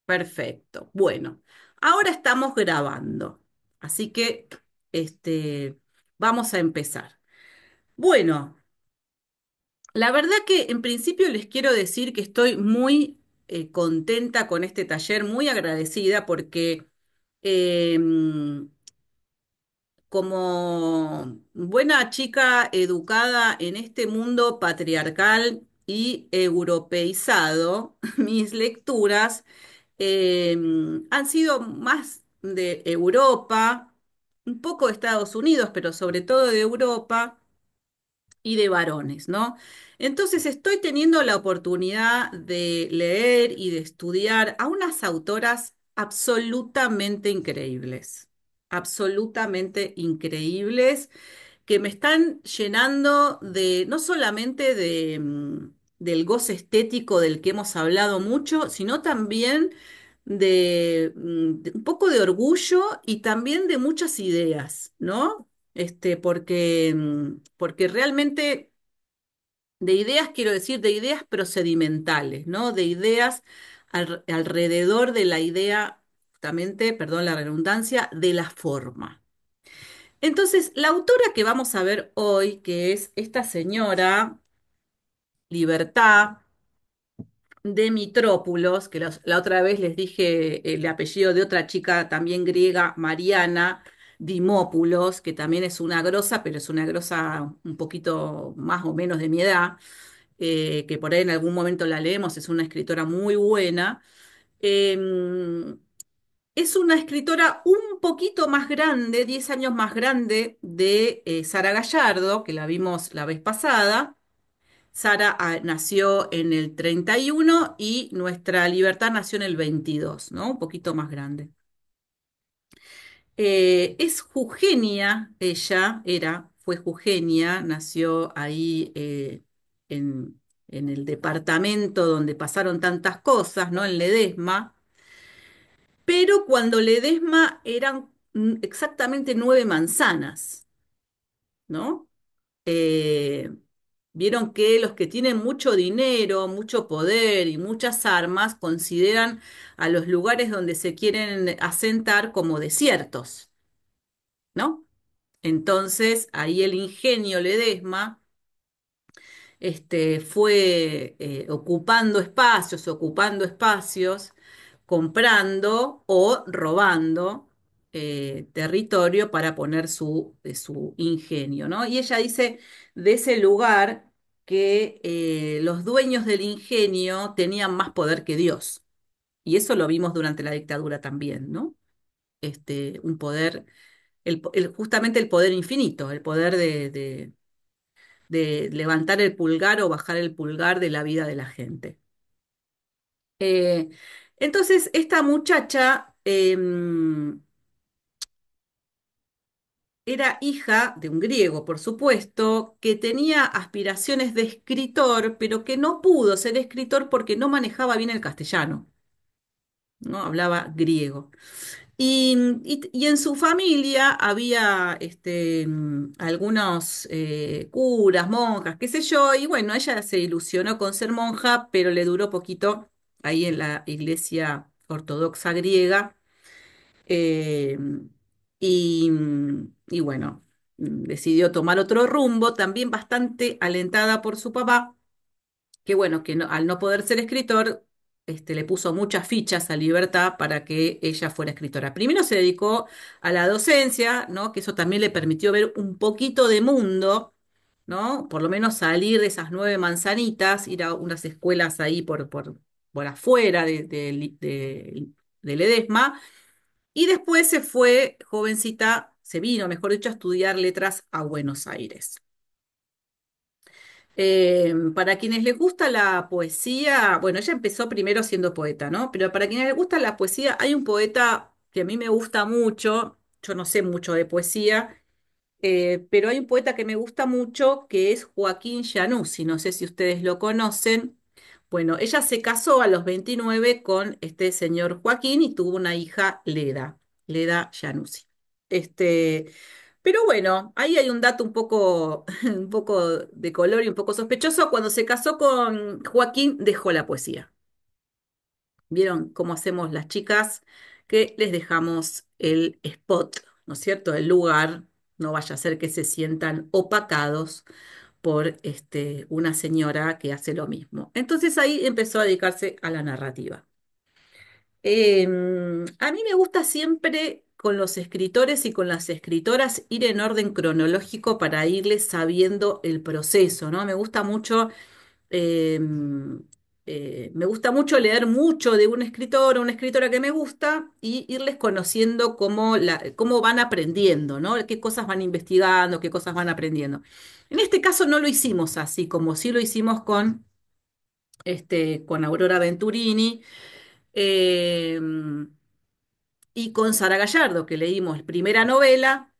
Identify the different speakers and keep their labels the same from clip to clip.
Speaker 1: Perfecto. Bueno, ahora estamos grabando, así que vamos a empezar. Bueno, la verdad que en principio les quiero decir que estoy muy contenta con este taller, muy agradecida porque em, como buena chica educada en este mundo patriarcal y europeizado, mis lecturas han sido más de Europa, un poco de Estados Unidos, pero sobre todo de Europa y de varones, ¿no? Entonces estoy teniendo la oportunidad de leer y de estudiar a unas autoras absolutamente increíbles que me están llenando de, no solamente del goce estético del que hemos hablado mucho, sino también de un poco de orgullo y también de muchas ideas, ¿no? Porque realmente de ideas, quiero decir, de ideas procedimentales, ¿no? De ideas alrededor de la idea, justamente, perdón la redundancia, de la forma. Entonces, la autora que vamos a ver hoy, que es esta señora Libertad de Mitrópulos, que la otra vez les dije el apellido de otra chica también griega, Mariana Dimópulos, que también es una grosa, pero es una grosa un poquito más o menos de mi edad, que por ahí en algún momento la leemos, es una escritora muy buena. Em, Es una escritora un poquito más grande, 10 años más grande de Sara Gallardo, que la vimos la vez pasada. Sara nació en el 31 y nuestra Libertad nació en el 22, ¿no? Un poquito más grande. Es jujeña, fue jujeña, nació ahí en el departamento donde pasaron tantas cosas, ¿no? En Ledesma. Pero cuando Ledesma eran exactamente 9 manzanas, ¿no? Eh, Vieron que los que tienen mucho dinero, mucho poder y muchas armas consideran a los lugares donde se quieren asentar como desiertos, ¿no? Entonces, ahí el ingenio Ledesma fue ocupando espacios, comprando o robando territorio para poner su ingenio, ¿no? Y ella dice de ese lugar que los dueños del ingenio tenían más poder que Dios. Y eso lo vimos durante la dictadura también, ¿no? Un poder, justamente el poder infinito, el poder de levantar el pulgar o bajar el pulgar de la vida de la gente. Eh, entonces, esta muchacha era hija de un griego, por supuesto, que tenía aspiraciones de escritor, pero que no pudo ser escritor porque no manejaba bien el castellano, no hablaba griego. Y en su familia había algunos curas, monjas, qué sé yo, y bueno, ella se ilusionó con ser monja, pero le duró poquito ahí en la iglesia ortodoxa griega. eh, y bueno, decidió tomar otro rumbo, también bastante alentada por su papá que bueno, al no poder ser escritor, le puso muchas fichas a Libertad para que ella fuera escritora. Primero se dedicó a la docencia, ¿no? Que eso también le permitió ver un poquito de mundo, ¿no? Por lo menos salir de esas 9 manzanitas, ir a unas escuelas ahí por afuera de Ledesma. Y después se fue, jovencita, se vino, mejor dicho, a estudiar letras a Buenos Aires. Para quienes les gusta la poesía, bueno, ella empezó primero siendo poeta, ¿no? Pero para quienes les gusta la poesía, hay un poeta que a mí me gusta mucho, yo no sé mucho de poesía, pero hay un poeta que me gusta mucho que es Joaquín Januzzi, no sé si ustedes lo conocen. Bueno, ella se casó a los 29 con este señor Joaquín y tuvo una hija, Leda Januzzi. Este, pero bueno, ahí hay un dato un poco, un poco de color y un poco sospechoso. Cuando se casó con Joaquín, dejó la poesía. ¿Vieron cómo hacemos las chicas? Que les dejamos el spot, ¿no es cierto? El lugar, no vaya a ser que se sientan opacados por una señora que hace lo mismo. Entonces ahí empezó a dedicarse a la narrativa. A mí me gusta siempre con los escritores y con las escritoras ir en orden cronológico para irles sabiendo el proceso, ¿no? Eh, Me gusta mucho leer mucho de un escritor o una escritora que me gusta y irles conociendo cómo van aprendiendo, ¿no? Qué cosas van investigando, qué cosas van aprendiendo. En este caso no lo hicimos así, como sí lo hicimos con Aurora Venturini. eh, y con Sara Gallardo, que leímos primera novela,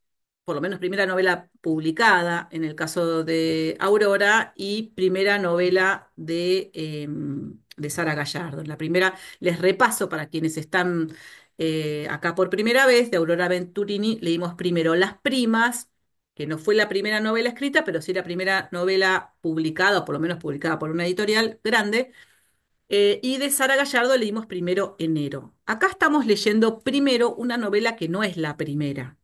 Speaker 1: por lo menos primera novela publicada en el caso de Aurora, y primera novela de Sara Gallardo. La primera, les repaso para quienes están acá por primera vez, de Aurora Venturini, leímos primero Las Primas, que no fue la primera novela escrita, pero sí la primera novela publicada, o por lo menos publicada por una editorial grande, y de Sara Gallardo leímos primero Enero. Acá estamos leyendo primero una novela que no es la primera,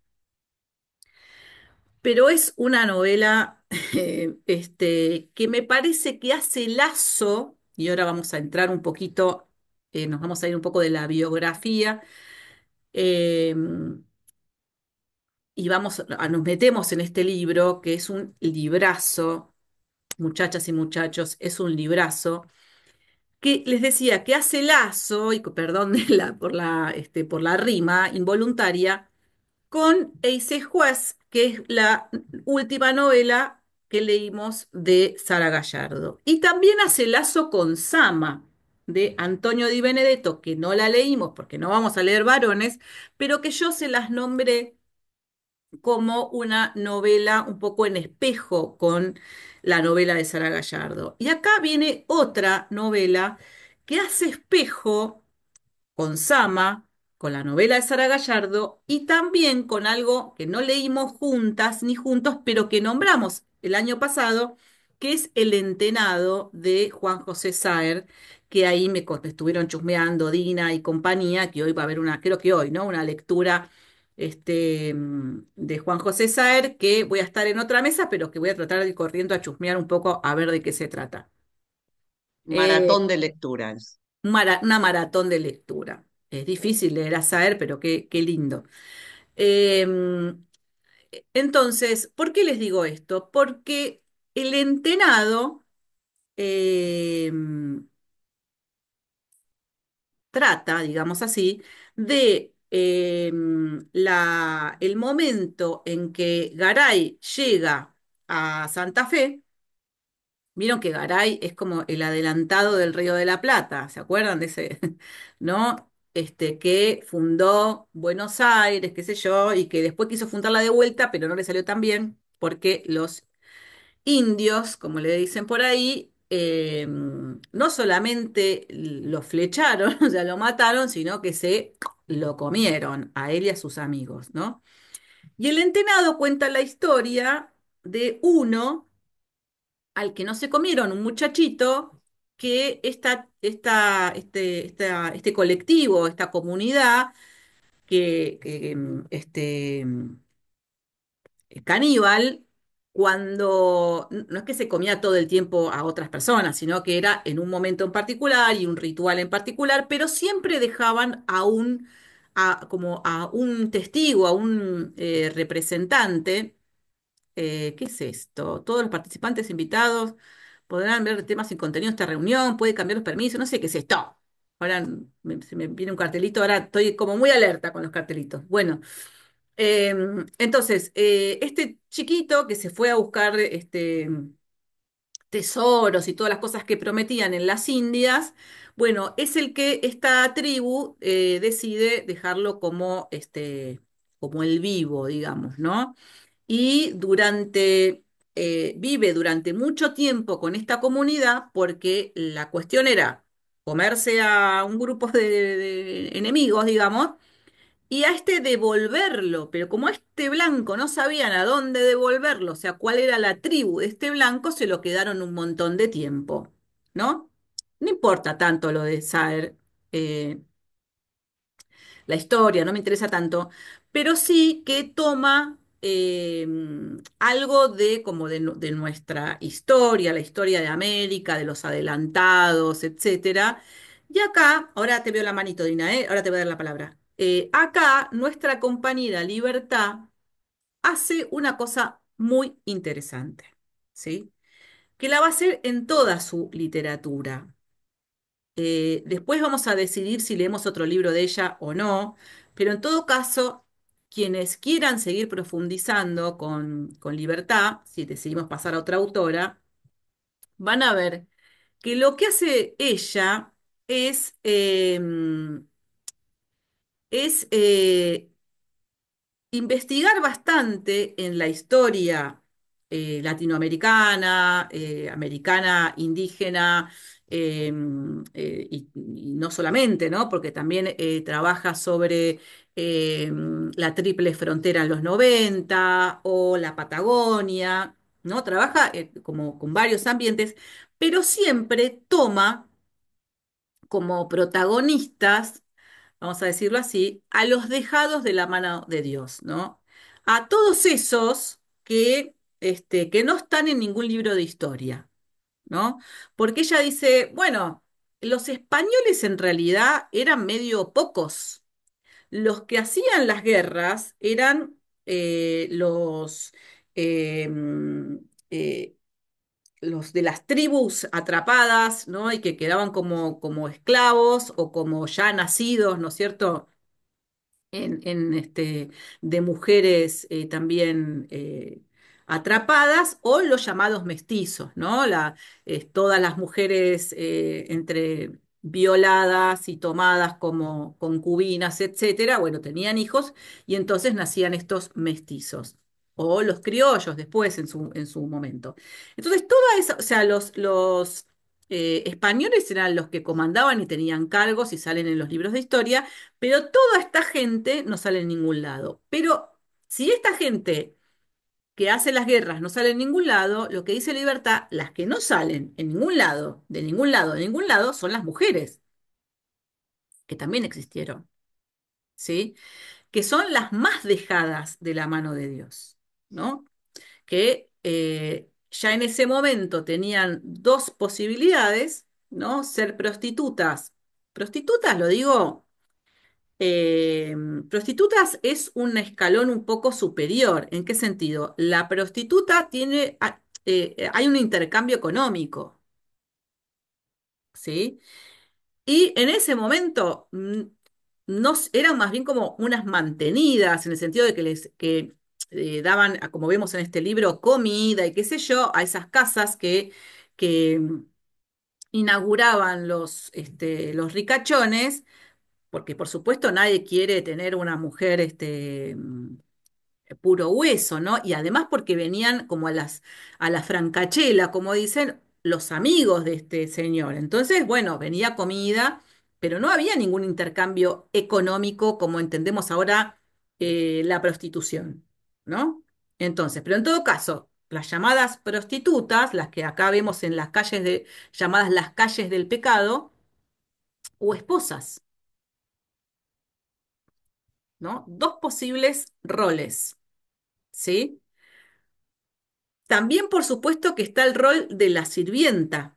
Speaker 1: pero es una novela que me parece que hace lazo, y ahora vamos a entrar un poquito, nos vamos a ir un poco de la biografía, eh, y nos metemos en este libro, que es un librazo, muchachas y muchachos, es un librazo que les decía que hace lazo, y perdón por la rima involuntaria, con Eise Juez, que es la última novela que leímos de Sara Gallardo. Y también hace lazo con Sama, de Antonio Di Benedetto, que no la leímos porque no vamos a leer varones, pero que yo se las nombré como una novela un poco en espejo con la novela de Sara Gallardo. Y acá viene otra novela que hace espejo con Sama, con la novela de Sara Gallardo y también con algo que no leímos juntas ni juntos, pero que nombramos el año pasado, que es El Entenado de Juan José Saer, que ahí me estuvieron chusmeando Dina y compañía, que hoy va a haber creo que hoy, ¿no? Una lectura de Juan José Saer, que voy a estar en otra mesa, pero que voy a tratar de ir corriendo a chusmear un poco a ver de qué se trata. Eh,
Speaker 2: Maratón de lecturas.
Speaker 1: una maratón de lectura. Es difícil leer a Saer, pero qué lindo. Eh, entonces, ¿por qué les digo esto? Porque el Entenado eh, trata, digamos así, de el momento en que Garay llega a Santa Fe. Vieron que Garay es como el adelantado del Río de la Plata, ¿se acuerdan de ese, no? Que fundó Buenos Aires, qué sé yo, y que después quiso fundarla de vuelta, pero no le salió tan bien, porque los indios, como le dicen por ahí, no solamente lo flecharon, o sea, lo mataron, sino que se lo comieron a él y a sus amigos, ¿no? Y el Entenado cuenta la historia de uno al que no se comieron, un muchachito que este colectivo, esta comunidad caníbal, cuando no es que se comía todo el tiempo a otras personas, sino que era en un momento en particular y un ritual en particular, pero siempre dejaban como a un testigo, a un representante. ¿Qué es esto? Todos los participantes invitados podrán ver temas sin contenido de esta reunión, puede cambiar los permisos, no sé qué es esto. Ahora se me viene un cartelito, ahora estoy como muy alerta con los cartelitos. Bueno, entonces, este chiquito que se fue a buscar tesoros y todas las cosas que prometían en las Indias, bueno, es el que esta tribu decide dejarlo como el vivo, digamos, ¿no? Y vive durante mucho tiempo con esta comunidad porque la cuestión era comerse a un grupo de enemigos, digamos, y a este devolverlo, pero como a este blanco no sabían a dónde devolverlo, o sea, cuál era la tribu de este blanco, se lo quedaron un montón de tiempo, ¿no? No importa tanto lo de Saer, la historia, no me interesa tanto, pero sí que toma algo de como de nuestra historia, la historia de América, de los adelantados, etcétera. Y acá, ahora te veo la manito, Dina, ahora te voy a dar la palabra. Acá, nuestra compañera Libertad hace una cosa muy interesante, ¿sí? Que la va a hacer en toda su literatura. Después vamos a decidir si leemos otro libro de ella o no, pero en todo caso, quienes quieran seguir profundizando con Libertad, si decidimos pasar a otra autora, van a ver que lo que hace ella es, es investigar bastante en la historia latinoamericana, americana, indígena, y no solamente, ¿no? Porque también trabaja sobre la triple frontera en los 90 o la Patagonia, ¿no? Trabaja como con varios ambientes, pero siempre toma como protagonistas, vamos a decirlo así, a los dejados de la mano de Dios, ¿no? A todos esos que no están en ningún libro de historia, ¿no? Porque ella dice, bueno, los españoles en realidad eran medio pocos. Los que hacían las guerras eran eh, eh, los de las tribus atrapadas, ¿no? Y que quedaban como esclavos o como ya nacidos, ¿no es cierto? De mujeres también atrapadas o los llamados mestizos, ¿no? Todas las mujeres entre violadas y tomadas como concubinas, etcétera, bueno, tenían hijos y entonces nacían estos mestizos. O los criollos después en su momento. Entonces, toda esa, o sea, los españoles eran los que comandaban y tenían cargos y salen en los libros de historia, pero toda esta gente no sale en ningún lado. Pero si esta gente que hace las guerras no sale en ningún lado, lo que dice Libertad, las que no salen en ningún lado, de ningún lado, de ningún lado, son las mujeres, que también existieron, ¿sí? Que son las más dejadas de la mano de Dios, ¿no? Que ya en ese momento tenían dos posibilidades, ¿no? Ser prostitutas. Prostitutas, lo digo. Prostitutas es un escalón un poco superior. ¿En qué sentido? La prostituta hay un intercambio económico, ¿sí? Y en ese momento no, eran más bien como unas mantenidas, en el sentido de que les daban, como vemos en este libro, comida y qué sé yo, a esas casas que inauguraban los ricachones, porque por supuesto nadie quiere tener una mujer puro hueso, ¿no? Y además porque venían como a la francachela, como dicen los amigos de este señor. Entonces, bueno, venía comida, pero no había ningún intercambio económico como entendemos ahora la prostitución, ¿no? Entonces, pero en todo caso, las llamadas prostitutas, las que acá vemos en las calles llamadas las calles del pecado, o esposas, ¿no? Dos posibles roles, ¿sí? También, por supuesto, que está el rol de la sirvienta,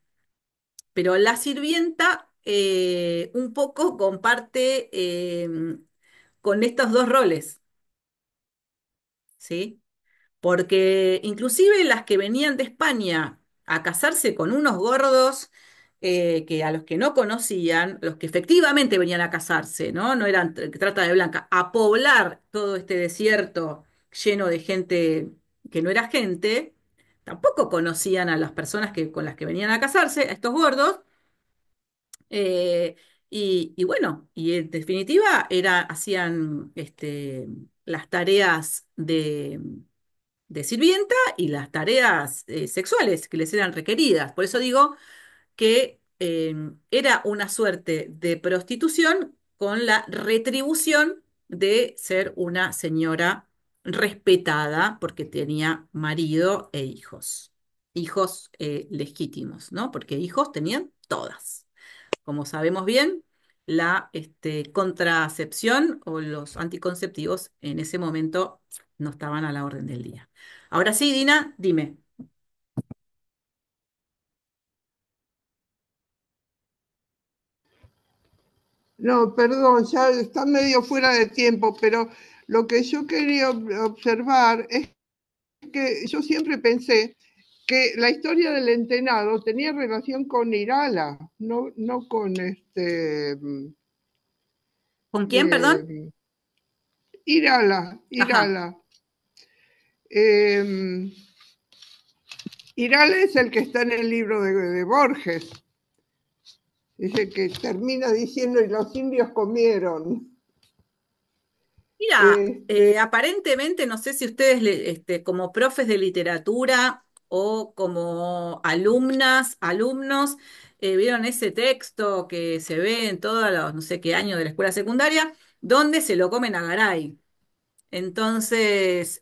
Speaker 1: pero la sirvienta un poco comparte con estos dos roles, ¿sí? Porque inclusive las que venían de España a casarse con unos gordos que a los que no conocían, los que efectivamente venían a casarse, ¿no? No eran trata de blanca, a poblar todo este desierto lleno de gente que no era gente, tampoco conocían a las personas con las que venían a casarse, a estos gordos, eh, y bueno, y en definitiva hacían las tareas de sirvienta y las tareas sexuales que les eran requeridas. Por eso digo que era una suerte de prostitución con la retribución de ser una señora respetada porque tenía marido e hijos. Hijos legítimos, ¿no? Porque hijos tenían todas. Como sabemos bien, la contracepción o los anticonceptivos en ese momento no estaban a la orden del día. Ahora sí, Dina, dime.
Speaker 2: No, perdón, ya está medio fuera de tiempo, pero lo que yo quería observar es que yo siempre pensé que la historia del Entenado tenía relación con Irala, no con
Speaker 1: ¿Con quién, perdón?
Speaker 2: eh, Irala,
Speaker 1: Ajá.
Speaker 2: Irala. Eh, Irala es el que está en el libro de Borges, dice que termina diciendo y los indios comieron.
Speaker 1: Mira,
Speaker 2: Este,
Speaker 1: aparentemente, no sé si ustedes como profes de literatura o como alumnas, alumnos, vieron ese texto que se ve en todos los, no sé qué año de la escuela secundaria, donde se lo comen a Garay. Entonces,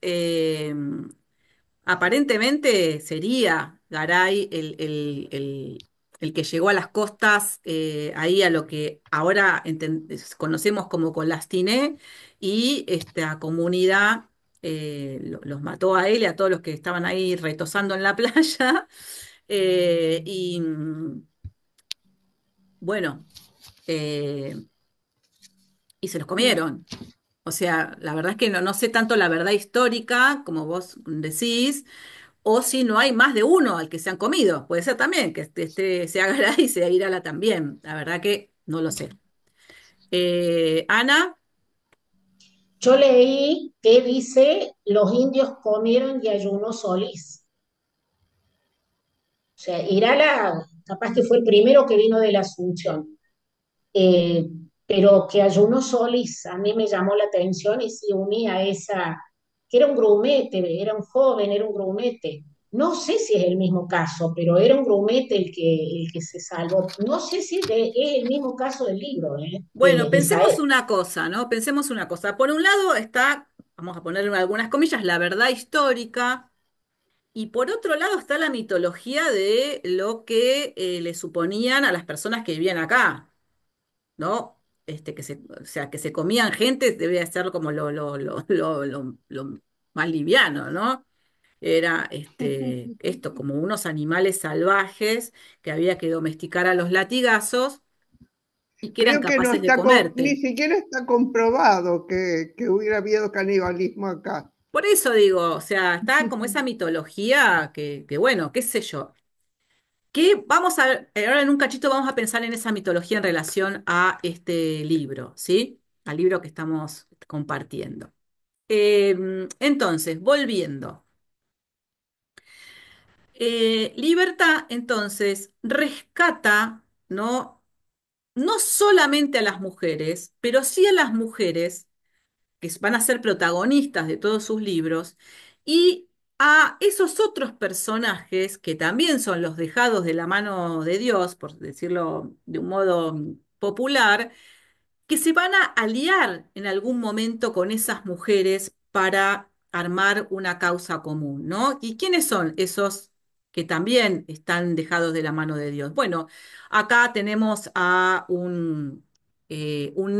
Speaker 1: aparentemente sería Garay el que llegó a las costas, ahí a lo que ahora conocemos como Colastiné, y esta comunidad los mató a él y a todos los que estaban ahí retosando en la playa. Y bueno, eh, y se los comieron. O sea, la verdad es que no sé tanto la verdad histórica, como vos decís, o si no hay más de uno al que se han comido. Puede ser también que se haga y se Irala también. La verdad que no lo sé. Ana,
Speaker 3: Yo leí que dice, los indios comieron y ayunó Solís. O sea, Irala capaz que fue el primero que vino de la Asunción. Eh, pero que ayunó Solís a mí me llamó la atención y se unía a esa, que era un grumete, era un joven, era un grumete. No sé si es el mismo caso, pero era un grumete el que se salvó. No sé si es el mismo caso del libro,
Speaker 1: bueno,
Speaker 3: de
Speaker 1: pensemos
Speaker 3: Saed.
Speaker 1: una cosa, ¿no? Pensemos una cosa. Por un lado está, vamos a ponerle algunas comillas, la verdad histórica. Y por otro lado está la mitología de lo que le suponían a las personas que vivían acá, ¿no? O sea, que se comían gente, debe ser como lo más liviano, ¿no? Era esto, como unos animales salvajes que había que domesticar a los latigazos y que eran
Speaker 2: creo que no
Speaker 1: capaces de
Speaker 2: está ni
Speaker 1: comerte.
Speaker 2: siquiera está comprobado que hubiera habido canibalismo acá.
Speaker 1: Por eso digo, o sea, está como esa mitología que bueno, qué sé yo. Que vamos a ver, ahora en un cachito vamos a pensar en esa mitología en relación a este libro, ¿sí? Al libro que estamos compartiendo. Entonces, volviendo. Libertad, entonces, rescata, ¿no? No solamente a las mujeres, pero sí a las mujeres que van a ser protagonistas de todos sus libros, y a esos otros personajes que también son los dejados de la mano de Dios, por decirlo de un modo popular, que se van a aliar en algún momento con esas mujeres para armar una causa común, ¿no? ¿Y quiénes son esos que también están dejados de la mano de Dios? Bueno, acá tenemos a un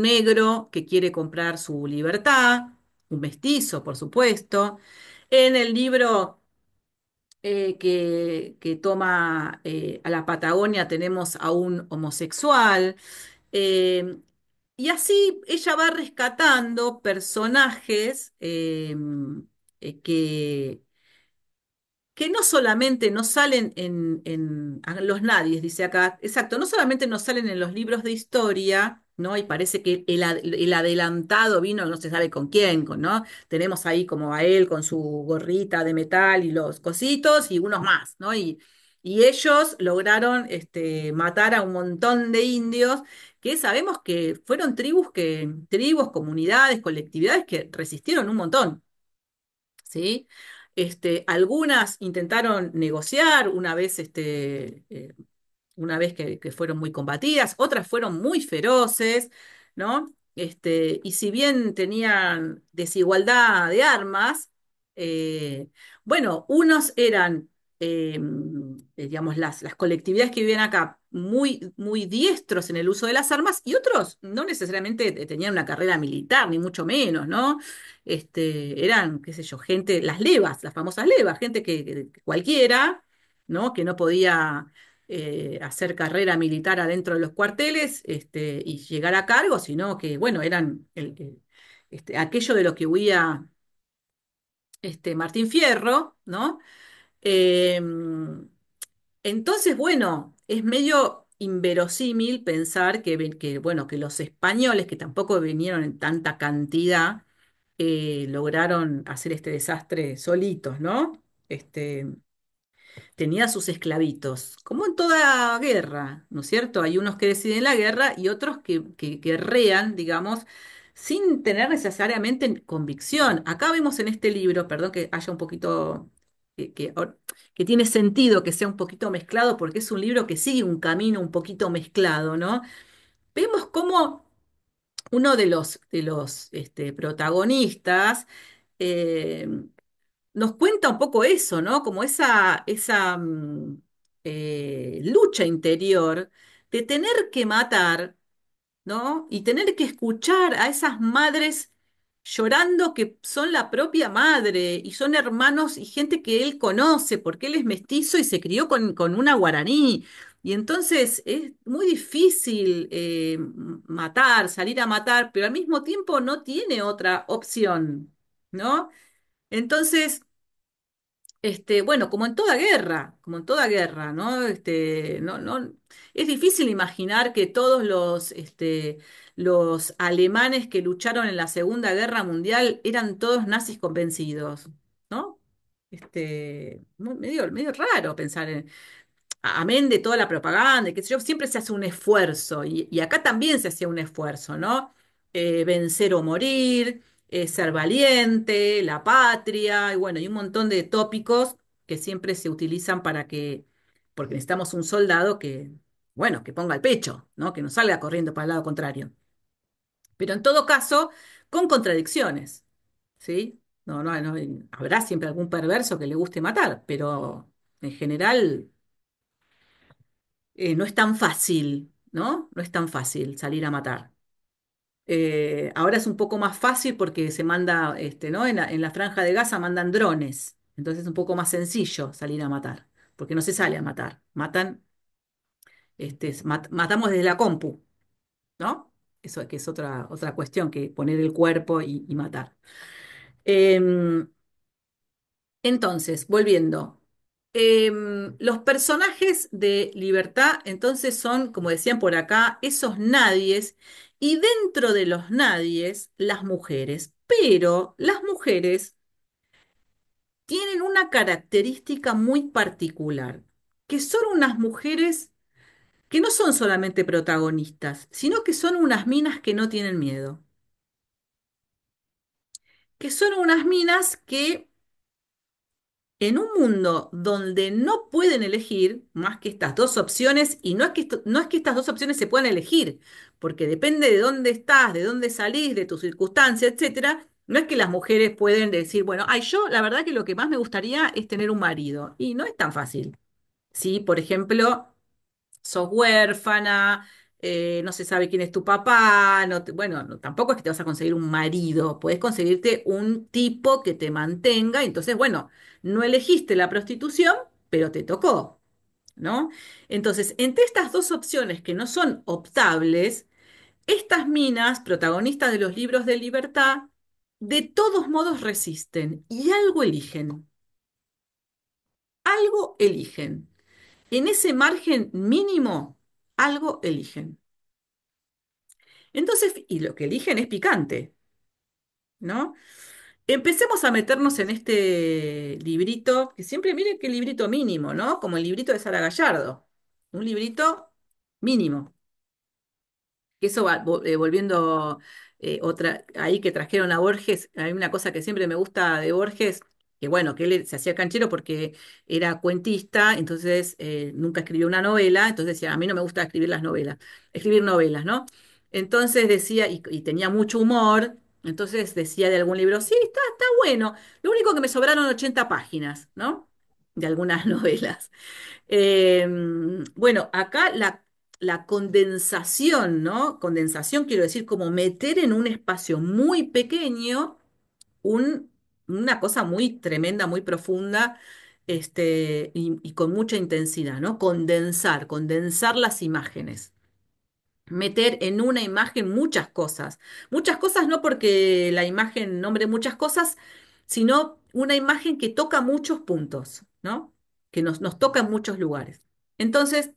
Speaker 1: negro que quiere comprar su libertad, un mestizo, por supuesto. En el libro que toma a la Patagonia tenemos a un homosexual. eh, y así ella va rescatando personajes que no solamente no salen en a los nadies, dice acá, exacto, no solamente no salen en los libros de historia, ¿no? Y parece que el adelantado vino, no se sabe con quién, ¿no? Tenemos ahí como a él con su gorrita de metal y los cositos y unos más, ¿no? Y ellos lograron matar a un montón de indios que sabemos que fueron tribus, comunidades, colectividades que resistieron un montón. ¿Sí? Algunas intentaron negociar una vez que fueron muy combatidas, otras fueron muy feroces, ¿no? Y si bien tenían desigualdad de armas, bueno, unos eran, digamos, las colectividades que vivían acá muy, muy diestros en el uso de las armas y otros no necesariamente tenían una carrera militar, ni mucho menos, ¿no? Eran, qué sé yo, gente, las levas, las famosas levas, gente que cualquiera, ¿no? Que no podía hacer carrera militar adentro de los cuarteles, y llegar a cargo, sino que, bueno, eran aquello de lo que huía Martín Fierro, ¿no? Em, entonces, bueno, es medio inverosímil pensar bueno, que los españoles, que tampoco vinieron en tanta cantidad, lograron hacer este desastre solitos, ¿no? Este, tenía sus esclavitos, como en toda guerra, ¿no es cierto? Hay unos que deciden la guerra y otros que guerrean, digamos, sin tener necesariamente convicción. Acá vemos en este libro, perdón que haya un poquito, que tiene sentido que sea un poquito mezclado, porque es un libro que sigue un camino un poquito mezclado, ¿no? Vemos cómo uno de los protagonistas, eh, nos cuenta un poco eso, ¿no? Como esa lucha interior de tener que matar, ¿no? Y tener que escuchar a esas madres llorando que son la propia madre y son hermanos y gente que él conoce porque él es mestizo y se crió con una guaraní. Y entonces es muy difícil matar, salir a matar, pero al mismo tiempo no tiene otra opción, ¿no? Entonces, bueno, como en toda guerra, ¿no? Es difícil imaginar que todos los alemanes que lucharon en la Segunda Guerra Mundial eran todos nazis convencidos, ¿no? Medio raro pensar amén de toda la propaganda, y qué sé yo, siempre se hace un esfuerzo, y acá también se hacía un esfuerzo, ¿no? Vencer o morir, ser valiente, la patria, y bueno, y un montón de tópicos que siempre se utilizan porque necesitamos un soldado que, bueno, que ponga el pecho, ¿no? Que no salga corriendo para el lado contrario. Pero en todo caso, con contradicciones, ¿sí? No, habrá siempre algún perverso que le guste matar, pero en general no es tan fácil, ¿no? No es tan fácil salir a matar. Ahora es un poco más fácil porque se manda, ¿no? En la franja de Gaza mandan drones, entonces es un poco más sencillo salir a matar, porque no se sale a matar, matamos desde la compu, ¿no? Eso que es otra cuestión que poner el cuerpo y matar. Em, Entonces, volviendo, los personajes de Libertad, entonces son, como decían por acá, esos nadies, y dentro de los nadies, las mujeres. Pero las mujeres tienen una característica muy particular, que son unas mujeres que no son solamente protagonistas, sino que son unas minas que no tienen miedo, que son unas minas que en un mundo donde no pueden elegir más que estas dos opciones, y no es que estas dos opciones se puedan elegir, porque depende de dónde estás, de dónde salís, de tu circunstancia, etcétera, no es que las mujeres pueden decir, bueno, ay, yo la verdad que lo que más me gustaría es tener un marido, y no es tan fácil. Sí, por ejemplo, sos huérfana, no se sabe quién es tu papá, bueno, tampoco es que te vas a conseguir un marido, puedes conseguirte un tipo que te mantenga, entonces, bueno, no elegiste la prostitución, pero te tocó, ¿no? Entonces, entre estas dos opciones que no son optables, estas minas, protagonistas de los libros de libertad, de todos modos resisten y algo eligen. En ese margen mínimo, algo eligen. Entonces, y lo que eligen es picante, ¿no? Empecemos a meternos en este librito, que siempre miren qué librito mínimo, ¿no? Como el librito de Sara Gallardo. Un librito mínimo. Que eso va volviendo ahí que trajeron a Borges, hay una cosa que siempre me gusta de Borges, que bueno, que él se hacía canchero porque era cuentista, entonces nunca escribió una novela, entonces decía, a mí no me gusta escribir novelas, ¿no? Entonces decía, y tenía mucho humor, entonces decía de algún libro, sí, está bueno, lo único que me sobraron 80 páginas, ¿no? de algunas novelas. Bueno, acá la condensación, ¿no? Condensación quiero decir como meter en un espacio muy pequeño un- una cosa muy tremenda, muy profunda, y con mucha intensidad, ¿no? Condensar las imágenes. Meter en una imagen muchas cosas. Muchas cosas no porque la imagen nombre muchas cosas, sino una imagen que toca muchos puntos, ¿no? Que nos toca en muchos lugares. Entonces,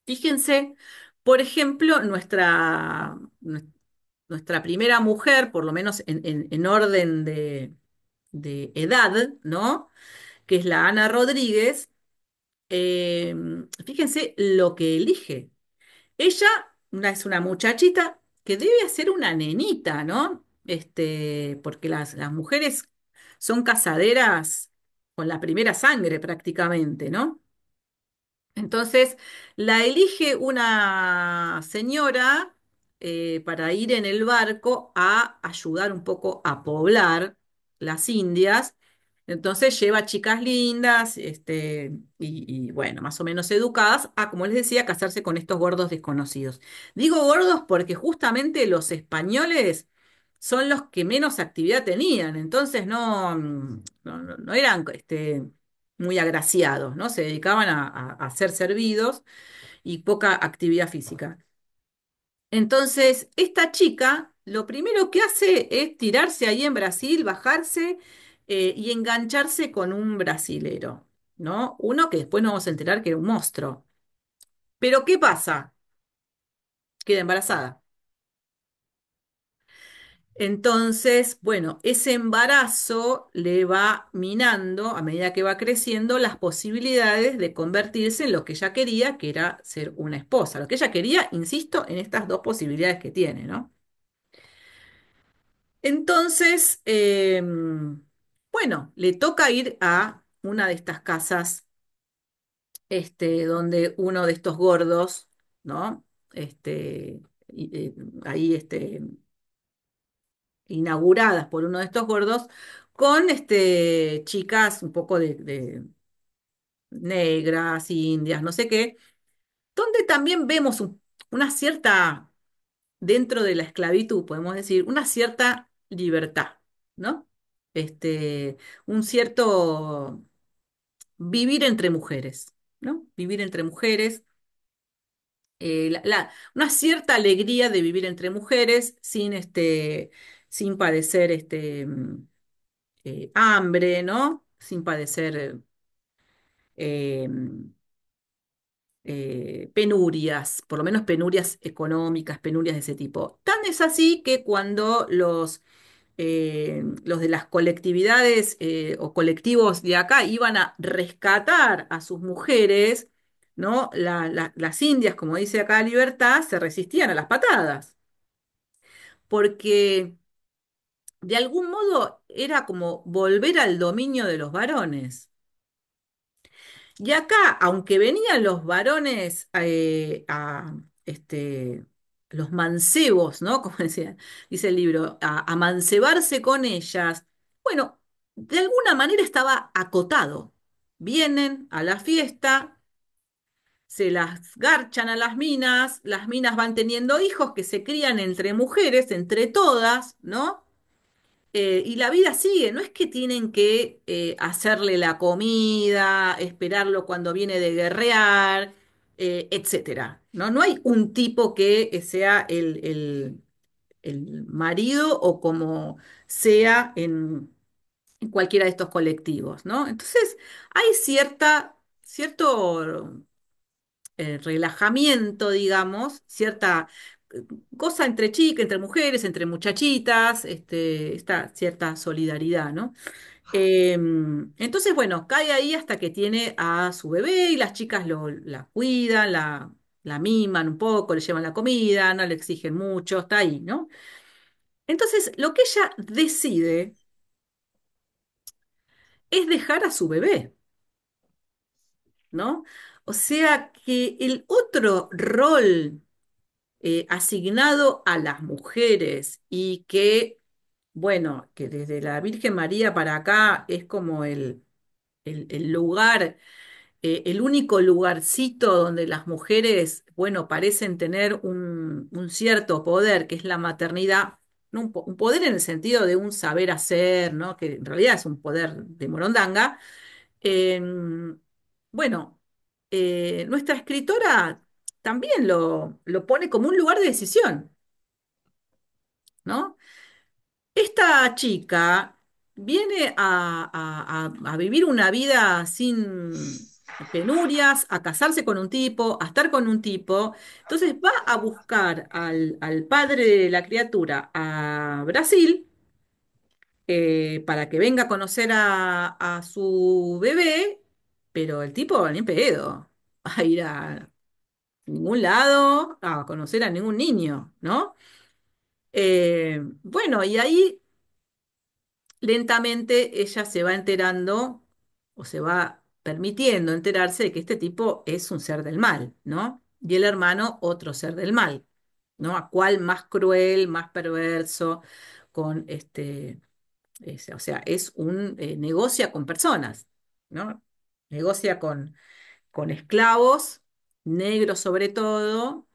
Speaker 1: fíjense, por ejemplo, nuestra primera mujer, por lo menos en orden de edad, ¿no? Que es la Ana Rodríguez, eh, fíjense lo que elige. Ella es una muchachita que debe ser una nenita, ¿no? Porque las mujeres son casaderas con la primera sangre prácticamente, ¿no? Entonces la elige una señora para ir en el barco a ayudar un poco a poblar las Indias. Entonces lleva chicas lindas, y bueno, más o menos educadas, a, como les decía, casarse con estos gordos desconocidos. Digo gordos porque justamente los españoles son los que menos actividad tenían, entonces no eran muy agraciados, ¿no? Se dedicaban a ser servidos y poca actividad física. Entonces, esta chica lo primero que hace es tirarse ahí en Brasil, bajarse y engancharse con un brasilero, ¿no? Uno que después nos vamos a enterar que era un monstruo. Pero ¿qué pasa? Queda embarazada. Entonces, bueno, ese embarazo le va minando, a medida que va creciendo, las posibilidades de convertirse en lo que ella quería, que era ser una esposa. Lo que ella quería, insisto, en estas dos posibilidades que tiene, ¿no? Entonces, bueno, le toca ir a una de estas casas, donde uno de estos gordos, ¿no? Ahí, inauguradas por uno de estos gordos, con chicas un poco de negras, indias, no sé qué, donde también vemos una cierta, dentro de la esclavitud, podemos decir, una cierta libertad, ¿no? Un cierto vivir entre mujeres, ¿no? Vivir entre mujeres, una cierta alegría de vivir entre mujeres sin padecer hambre, ¿no? Sin padecer eh, penurias, por lo menos penurias económicas, penurias de ese tipo. Tan es así que cuando los de las colectividades o colectivos de acá iban a rescatar a sus mujeres, ¿no? Las indias, como dice acá Libertad, se resistían a las patadas, porque de algún modo era como volver al dominio de los varones. Y acá, aunque venían los varones los mancebos, ¿no? Como dice el libro, a mancebarse con ellas, bueno, de alguna manera estaba acotado. Vienen a la fiesta, se las garchan a las minas van teniendo hijos que se crían entre mujeres, entre todas, ¿no? Y la vida sigue, no es que tienen que hacerle la comida, esperarlo cuando viene de guerrear, etcétera. ¿No? No hay un tipo que sea el marido o como sea en cualquiera de estos colectivos, ¿no? Entonces, hay cierto relajamiento, digamos, cierta eh, cosa entre chicas, entre mujeres, entre muchachitas, esta cierta solidaridad, ¿no? Entonces, bueno, cae ahí hasta que tiene a su bebé y las chicas la cuidan, la miman un poco, le llevan la comida, no le exigen mucho, está ahí, ¿no? Entonces, lo que ella decide es dejar a su bebé, ¿no? O sea que el otro rol asignado a las mujeres y que, bueno, que desde la Virgen María para acá es como el lugar, el único lugarcito donde las mujeres, bueno, parecen tener un cierto poder, que es la maternidad, ¿no? Un poder en el sentido de un saber hacer, ¿no? Que en realidad es un poder de morondanga. Bueno, nuestra escritora también lo pone como un lugar de decisión, ¿no? Esta chica viene a vivir una vida sin penurias, a casarse con un tipo, a estar con un tipo. Entonces va a buscar al padre de la criatura a Brasil, para que venga a conocer a su bebé, pero el tipo ni en pedo va a ir a ningún lado a conocer a ningún niño, ¿no? Bueno, y ahí lentamente ella se va enterando o se va permitiendo enterarse de que este tipo es un ser del mal, ¿no? Y el hermano otro ser del mal, ¿no? A cuál más cruel, más perverso, con o sea, es un negocia con personas, ¿no? Negocia con esclavos, negros sobre todo,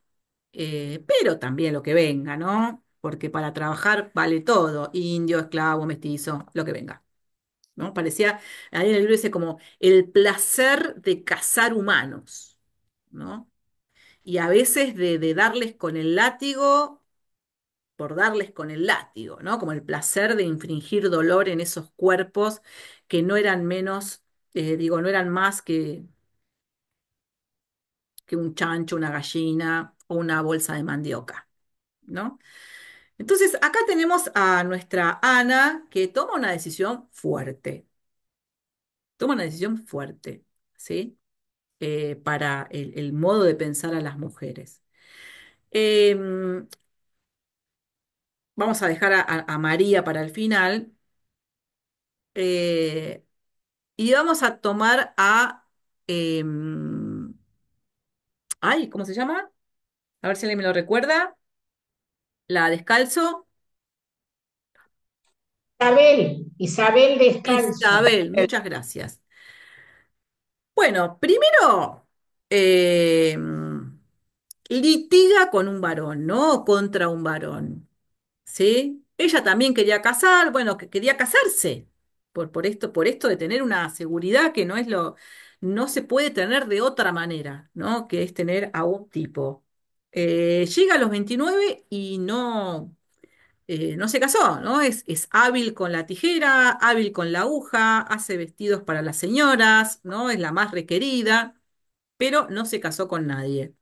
Speaker 1: pero también lo que venga, ¿no? Porque para trabajar vale todo, indio, esclavo, mestizo, lo que venga, ¿no? Parecía, ahí en el libro dice como el placer de cazar humanos, ¿no? Y a veces de darles con el látigo por darles con el látigo, ¿no? Como el placer de infringir dolor en esos cuerpos que no eran menos, digo, no eran más que un chancho, una gallina o una bolsa de mandioca, ¿no? Entonces, acá tenemos a nuestra Ana que toma una decisión fuerte, toma una decisión fuerte, ¿sí? Para el modo de pensar a las mujeres. Em, Vamos a dejar a María para el final. eh, y vamos a tomar em, ay, ¿cómo se llama? A ver si alguien me lo recuerda. La descalzo.
Speaker 3: Isabel Descalzo.
Speaker 1: Isabel, muchas gracias. Bueno, primero, litiga con un varón, ¿no? Contra un varón, ¿sí? Ella también quería casar, bueno, que quería casarse por esto de tener una seguridad que no es no se puede tener de otra manera, ¿no? Que es tener a un tipo. Llega a los 29 y no se casó, ¿no? Es hábil con la tijera, hábil con la aguja, hace vestidos para las señoras, ¿no? Es la más requerida, pero no se casó con nadie.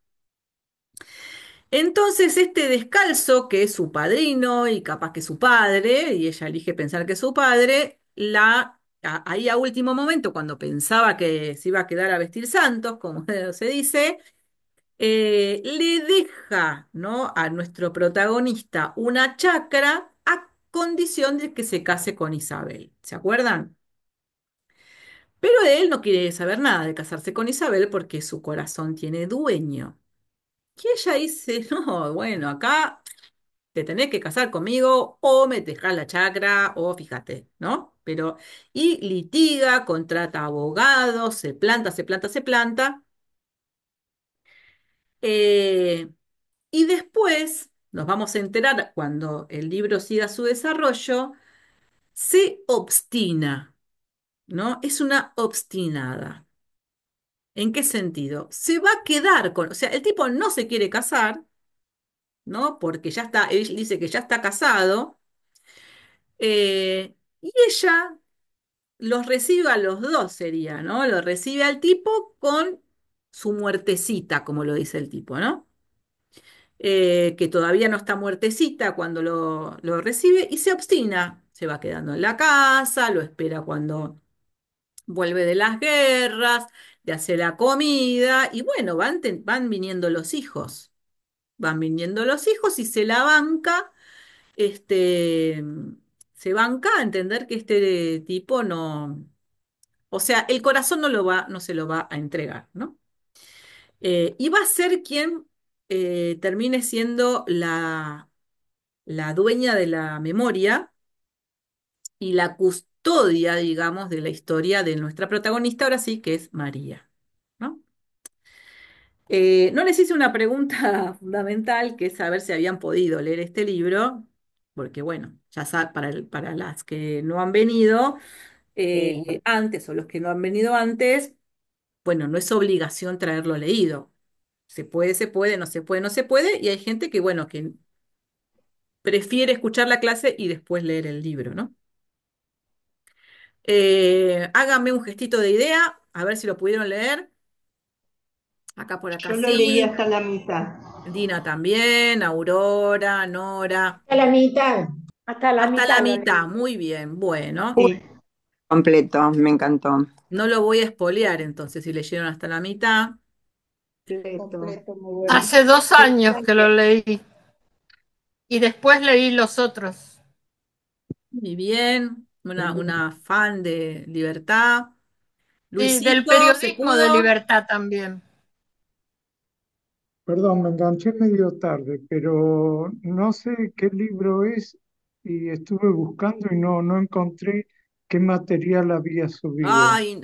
Speaker 1: Entonces, este descalzo, que es su padrino y capaz que su padre, y ella elige pensar que es su padre, ahí a último momento, cuando pensaba que se iba a quedar a vestir santos, como se dice, le deja, ¿no? A nuestro protagonista una chacra a condición de que se case con Isabel. ¿Se acuerdan? Pero él no quiere saber nada de casarse con Isabel porque su corazón tiene dueño. Y ella dice, no, bueno, acá te tenés que casar conmigo o me dejás la chacra o fíjate, ¿no? Pero, y litiga, contrata abogados, se planta, se planta, se planta. eh, y después nos vamos a enterar, cuando el libro siga su desarrollo, se obstina, ¿no? Es una obstinada. ¿En qué sentido? Se va a quedar con, o sea, el tipo no se quiere casar, ¿no? Porque ya está, él dice que ya está casado, y ella los recibe a los dos, sería, ¿no? Lo recibe al tipo con su muertecita, como lo dice el tipo, ¿no? Que todavía no está muertecita cuando lo recibe y se obstina, se va quedando en la casa, lo espera cuando vuelve de las guerras, le hace la comida y bueno, van viniendo los hijos, van viniendo los hijos y se la banca, este, se banca a entender que este tipo no, o sea, el corazón no se lo va a entregar, ¿no? Y va a ser quien termine siendo la dueña de la memoria y custodia, digamos, de la historia de nuestra protagonista, ahora sí, que es María, ¿no? No les hice una pregunta fundamental, que es saber si habían podido leer este libro, porque bueno, ya para, para las que no han venido antes o los que no han venido antes, bueno, no es obligación traerlo leído. Se puede, no se puede, no se puede, y hay gente que, bueno, que prefiere escuchar la clase y después leer el libro, ¿no? Háganme un gestito de idea, a ver si lo pudieron leer. Acá por acá
Speaker 4: Yo lo leí
Speaker 1: sí.
Speaker 4: hasta la mitad.
Speaker 1: Dina también, Aurora, Nora.
Speaker 3: A la mitad.
Speaker 5: Hasta la
Speaker 1: Hasta la
Speaker 5: mitad lo
Speaker 1: mitad,
Speaker 5: leí.
Speaker 1: muy bien. Bueno,
Speaker 4: Sí,
Speaker 6: Completo, me encantó.
Speaker 1: no lo voy a espolear entonces si leyeron hasta la mitad.
Speaker 5: Completo.
Speaker 4: completo, muy bueno.
Speaker 7: Hace 2 años que lo leí y después leí los otros.
Speaker 1: Muy bien, una fan de libertad.
Speaker 7: Y del
Speaker 1: Luisito, ¿se
Speaker 7: periodismo de
Speaker 1: pudo?
Speaker 7: libertad también.
Speaker 8: Perdón, me enganché medio tarde, pero no sé qué libro es y estuve buscando y no encontré qué material había subido.
Speaker 1: Ay,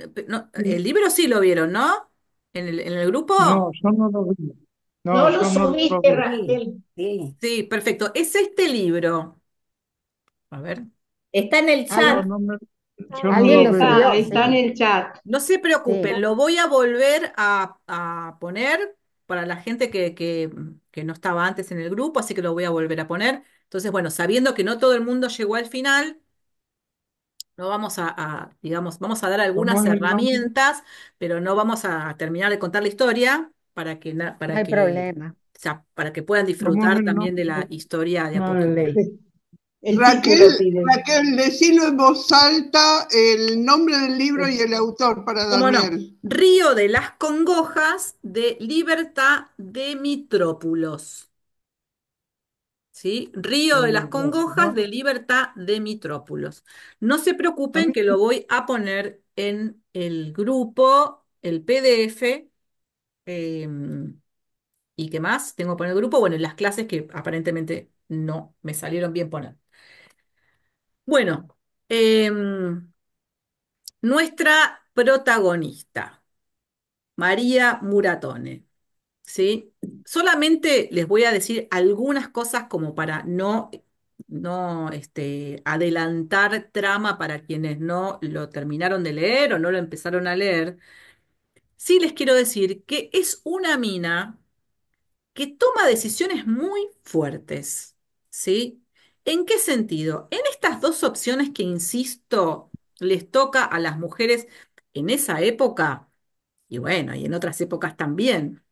Speaker 1: el libro sí lo vieron, ¿no? En el grupo.
Speaker 8: No, yo no lo vi. No,
Speaker 3: No lo
Speaker 8: yo no lo
Speaker 3: subiste,
Speaker 8: vi.
Speaker 5: Sí,
Speaker 3: Raquel.
Speaker 5: sí.
Speaker 1: Sí, perfecto. Es este libro. A ver.
Speaker 5: Está en el
Speaker 8: No,
Speaker 5: chat.
Speaker 3: Alguien,
Speaker 8: no me, yo no
Speaker 5: Alguien
Speaker 8: lo
Speaker 5: lo
Speaker 8: veo.
Speaker 4: Está,
Speaker 5: subió,
Speaker 4: está en
Speaker 5: sí,
Speaker 4: el chat.
Speaker 1: No se
Speaker 5: sí.
Speaker 1: preocupen, lo voy a volver a poner para la gente que no estaba antes en el grupo, así que lo voy a volver a poner. Entonces, bueno, sabiendo que no todo el mundo llegó al final, no vamos digamos, vamos a dar
Speaker 8: ¿Cómo
Speaker 1: algunas
Speaker 8: es el nombre?
Speaker 1: herramientas, pero no vamos a terminar de contar la historia
Speaker 5: No
Speaker 1: para
Speaker 5: hay
Speaker 1: que,
Speaker 5: problema.
Speaker 1: o sea, para que puedan
Speaker 8: ¿Cómo es
Speaker 1: disfrutar
Speaker 8: el
Speaker 1: también de
Speaker 8: nombre?
Speaker 1: la historia de a
Speaker 5: No lo
Speaker 1: poquito.
Speaker 5: leí.
Speaker 4: El título
Speaker 2: Raquel,
Speaker 4: pide.
Speaker 2: Raquel, decilo en voz alta el nombre del libro y el autor para
Speaker 1: ¿Cómo no?
Speaker 2: Daniel.
Speaker 1: Río de las Congojas de Libertad de Mitrópulos. ¿Sí? Río de las Congojas
Speaker 8: No,
Speaker 1: de Libertad de Mitrópulos. No se
Speaker 8: a
Speaker 1: preocupen
Speaker 8: mí,
Speaker 1: que lo voy a poner en el grupo, el PDF, ¿y qué más? Tengo que poner el grupo, bueno, en las clases que aparentemente no me salieron bien poner. Bueno, nuestra protagonista, María Muratone. ¿Sí? Solamente les voy a decir algunas cosas como para no adelantar trama para quienes no lo terminaron de leer o no lo empezaron a leer. Sí les quiero decir que es una mina que toma decisiones muy fuertes, ¿sí? ¿En qué sentido? En estas dos opciones que, insisto, les toca a las mujeres en esa época, y bueno, y en otras épocas también.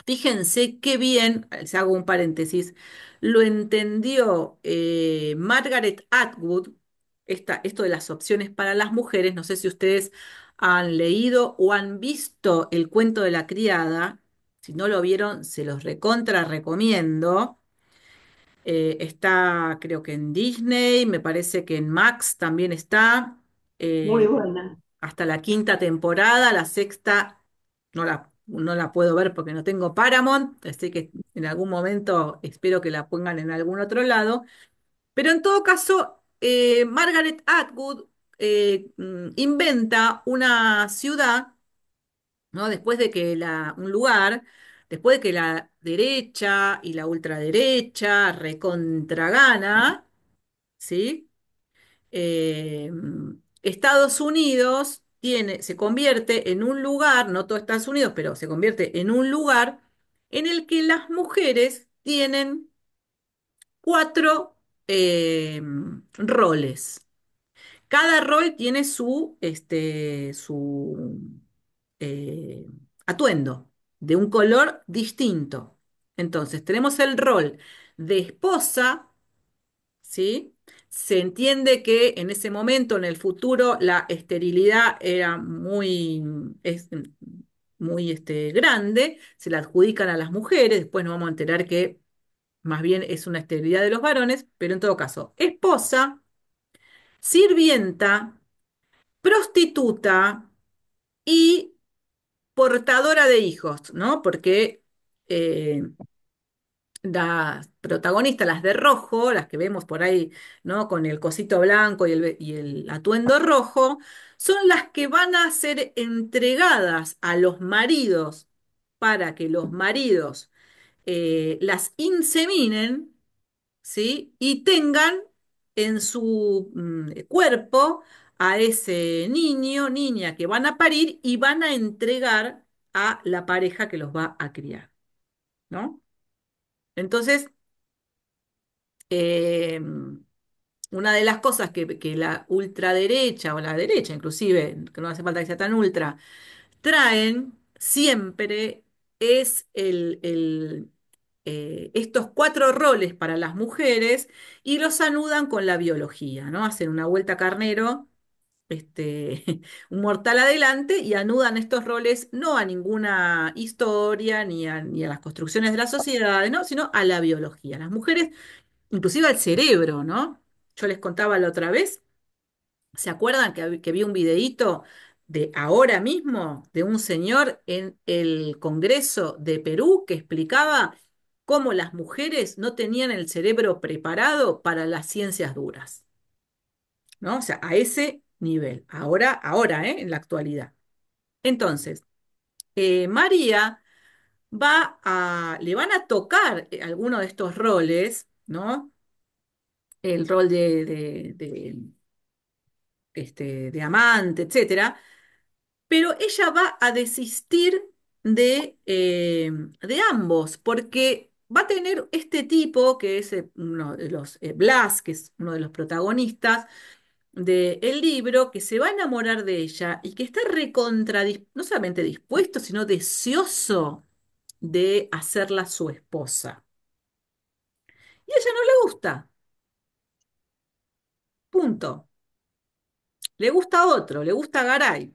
Speaker 1: Fíjense qué bien, les hago un paréntesis, lo entendió Margaret Atwood, esto de las opciones para las mujeres. No sé si ustedes han leído o han visto El cuento de la criada. Si no lo vieron, se los recontra recomiendo. Está, creo que en Disney, me parece que en Max también está.
Speaker 4: Muy
Speaker 1: eh,
Speaker 4: buena.
Speaker 1: hasta la quinta temporada, la sexta no la puedo ver porque no tengo Paramount, así que en algún momento espero que la pongan en algún otro lado. Pero en todo caso, Margaret Atwood inventa una ciudad, ¿no? Después de que un lugar, después de que la derecha y la ultraderecha recontragana, ¿sí? eh, Estados Unidos se convierte en un lugar, no todo Estados Unidos, pero se convierte en un lugar en el que las mujeres tienen cuatro roles. Cada rol tiene su eh, atuendo de un color distinto. Entonces, tenemos el rol de esposa. ¿Sí? Se entiende que en ese momento, en el futuro, la esterilidad era muy grande, se la adjudican a las mujeres, después nos vamos a enterar que más bien es una esterilidad de los varones, pero en todo caso, esposa, sirvienta, prostituta y portadora de hijos, ¿no? Porque las protagonistas, las de rojo, las que vemos por ahí, ¿no? Con el cosito blanco y el atuendo rojo, son las que van a ser entregadas a los maridos para que los maridos las inseminen, ¿sí? Y tengan en su cuerpo a ese niño, niña que van a parir y van a entregar a la pareja que los va a criar, ¿no? Entonces, eh, una de las cosas que la ultraderecha o la derecha, inclusive, que no hace falta que sea tan ultra, traen siempre es estos cuatro roles para las mujeres y los anudan con la biología, ¿no? Hacen una vuelta carnero, un mortal adelante y anudan estos roles no a ninguna historia ni a las construcciones de las sociedades, ¿no? Sino a la biología. Las mujeres, inclusive al cerebro, ¿no? Yo les contaba la otra vez. ¿Se acuerdan que vi un videíto de ahora mismo de un señor en el Congreso de Perú que explicaba cómo las mujeres no tenían el cerebro preparado para las ciencias duras? ¿No? O sea, a ese nivel, ahora, en la actualidad. Entonces, María le van a tocar alguno de estos roles, ¿no? El rol de amante, etcétera, pero ella va a desistir de ambos, porque va a tener este tipo, que es uno de los, Blas, que es uno de los protagonistas del libro, que se va a enamorar de ella y que está no solamente dispuesto, sino deseoso de hacerla su esposa. Y a ella no le gusta, punto. Le gusta otro, le gusta Garay.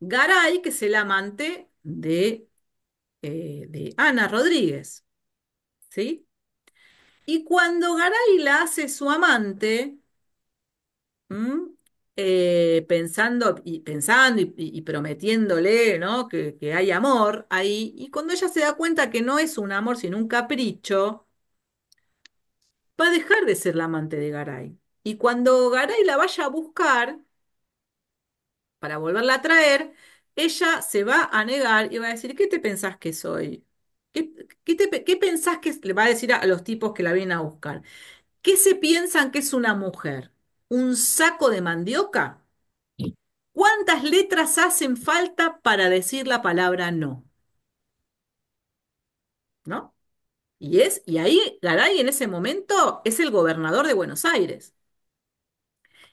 Speaker 1: Garay, que es el amante de Ana Rodríguez, ¿sí? Y cuando Garay la hace su amante, ¿m? Pensando y prometiéndole, ¿no? Que hay amor ahí, y cuando ella se da cuenta que no es un amor, sino un capricho, va a dejar de ser la amante de Garay. Y cuando Garay la vaya a buscar para volverla a traer, ella se va a negar y va a decir, ¿qué te pensás que soy? ¿Qué pensás que le va a decir a los tipos que la vienen a buscar? ¿Qué se piensan que es una mujer? ¿Un saco de mandioca? ¿Cuántas letras hacen falta para decir la palabra no? ¿No? Y ahí Garay en ese momento es el gobernador de Buenos Aires.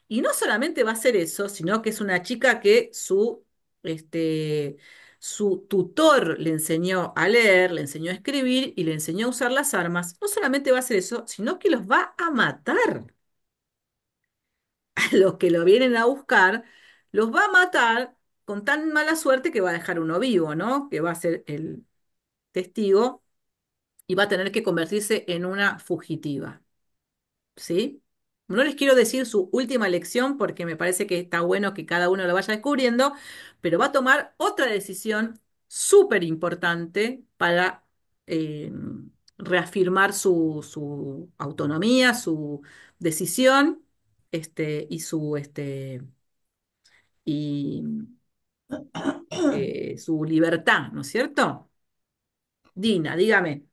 Speaker 1: Y no solamente va a ser eso, sino que es una chica que su tutor le enseñó a leer, le enseñó a escribir y le enseñó a usar las armas. No solamente va a hacer eso, sino que los va a matar. A los que lo vienen a buscar, los va a matar con tan mala suerte que va a dejar uno vivo, ¿no? Que va a ser el testigo y va a tener que convertirse en una fugitiva. ¿Sí? No les quiero decir su última lección porque me parece que está bueno que cada uno lo vaya descubriendo, pero va a tomar otra decisión súper importante para eh, reafirmar su autonomía, su decisión, y y su libertad, ¿no es cierto? Dina, dígame.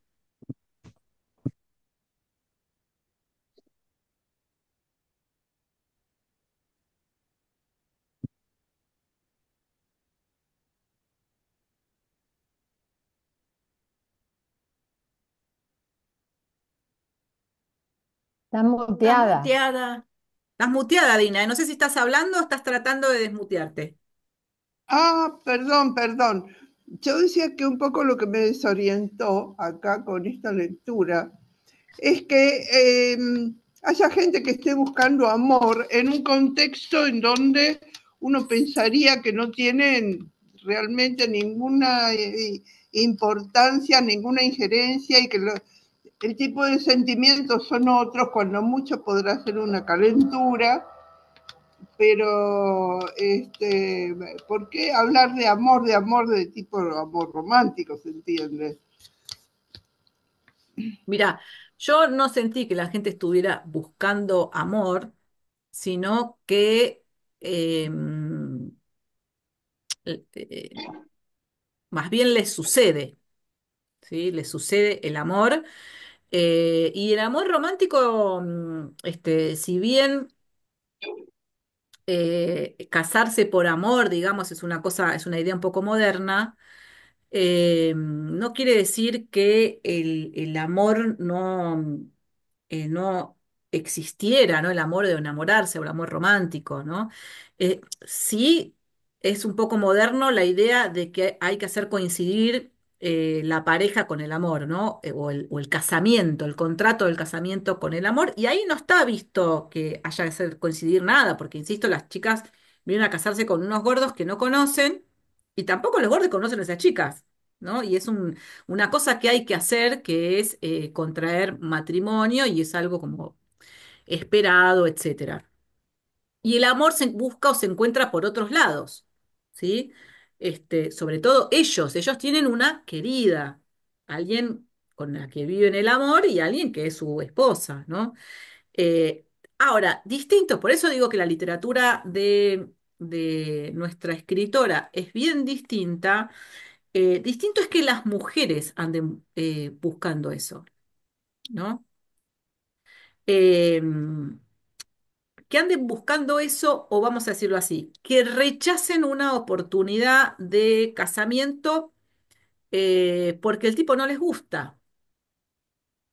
Speaker 5: Está
Speaker 1: Estás
Speaker 5: muteada.
Speaker 1: muteada. Estás muteada, Dina. No sé si estás hablando o estás tratando de desmutearte.
Speaker 2: Perdón, perdón. Yo decía que un poco lo que me desorientó acá con esta lectura es que haya gente que esté buscando amor en un contexto en donde uno pensaría que no tienen realmente ninguna importancia, ninguna injerencia y que el tipo de sentimientos son otros, cuando mucho podrá ser una calentura, pero ¿por qué hablar de amor de tipo amor romántico, se entiende?
Speaker 1: Mira, yo no sentí que la gente estuviera buscando amor, sino que eh, más bien les sucede, ¿sí? Les sucede el amor. Y el amor romántico, si bien casarse por amor, digamos, es una cosa, es una idea un poco moderna. No quiere decir que el amor no existiera, ¿no? El amor de enamorarse o el amor romántico, ¿no? Sí es un poco moderno la idea de que hay que hacer coincidir la pareja con el amor, ¿no? O el casamiento, el contrato del casamiento con el amor, y ahí no está visto que haya que hacer coincidir nada, porque, insisto, las chicas vienen a casarse con unos gordos que no conocen, y tampoco los gordos conocen a esas chicas. ¿No? Y es una cosa que hay que hacer, que es contraer matrimonio, y es algo como esperado, etcétera. Y el amor se busca o se encuentra por otros lados, ¿sí? Sobre todo ellos tienen una querida, alguien con la que viven el amor y alguien que es su esposa, ¿no? Eh, Ahora, distinto, por eso digo que la literatura de nuestra escritora es bien distinta. Distinto es que las mujeres anden buscando eso, ¿no? Eh, que anden buscando eso, o vamos a decirlo así, que rechacen una oportunidad de casamiento porque el tipo no les gusta,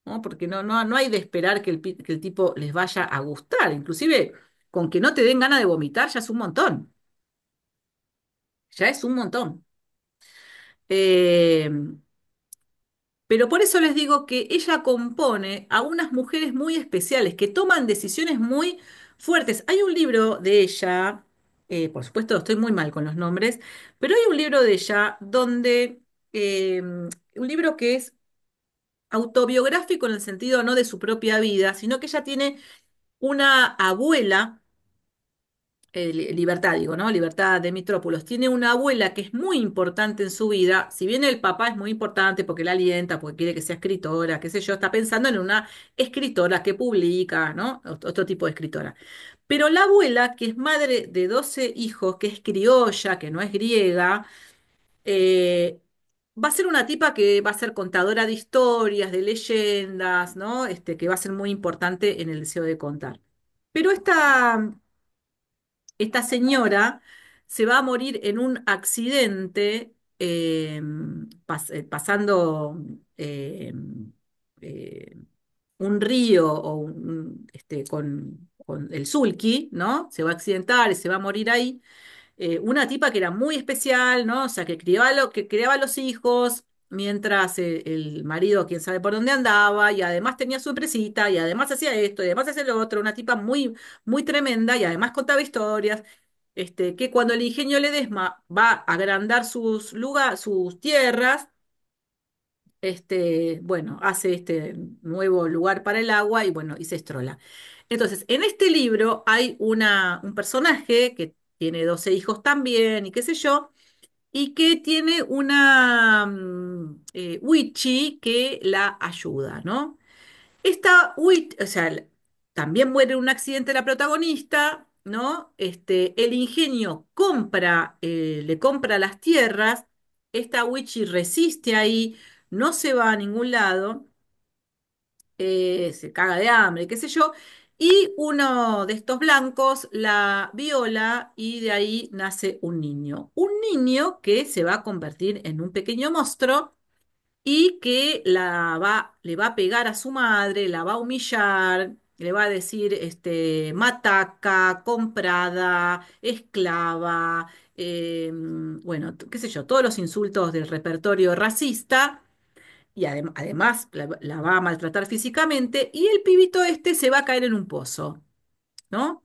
Speaker 1: ¿no? Porque no hay de esperar que el tipo les vaya a gustar. Inclusive, con que no te den ganas de vomitar ya es un montón, ya es un montón. Eh, Pero por eso les digo que ella compone a unas mujeres muy especiales que toman decisiones muy fuertes. Hay un libro de ella, por supuesto estoy muy mal con los nombres, pero hay un libro de ella donde, un libro que es autobiográfico en el sentido no de su propia vida, sino que ella tiene una abuela, Libertad, digo, ¿no? Libertad de Mitrópolos. Tiene una abuela que es muy importante en su vida. Si bien el papá es muy importante porque la alienta, porque quiere que sea escritora, qué sé yo, está pensando en una escritora que publica, ¿no? Otro tipo de escritora. Pero la abuela, que es madre de 12 hijos, que es criolla, que no es griega, eh, va a ser una tipa que va a ser contadora de historias, de leyendas, ¿no? Que va a ser muy importante en el deseo de contar. Pero esta señora se va a morir en un accidente pasando eh, eh, un río con el sulky, ¿no? Se va a accidentar y se va a morir ahí. Una tipa que era muy especial, ¿no? O sea, que criaba a los hijos, mientras el marido, quién sabe por dónde andaba, y además tenía su empresita, y además hacía esto, y además hacía lo otro, una tipa muy, muy tremenda, y además contaba historias, que cuando el ingenio Ledesma va a agrandar sus tierras, bueno, hace este nuevo lugar para el agua y bueno, y se estrola. Entonces, en este libro hay un personaje que tiene 12 hijos también y qué sé yo, y que tiene una witchy que la ayuda, ¿no? Esta witch, o sea, también muere en un accidente la protagonista, ¿no? El ingenio le compra las tierras, esta witchy resiste ahí, no se va a ningún lado, se caga de hambre, qué sé yo, y uno de estos blancos la viola y de ahí nace un niño que se va a convertir en un pequeño monstruo y que le va a pegar a su madre, la va a humillar, le va a decir mataca, comprada, esclava, bueno, qué sé yo, todos los insultos del repertorio racista, y además la va a maltratar físicamente, y el pibito se va a caer en un pozo, ¿no?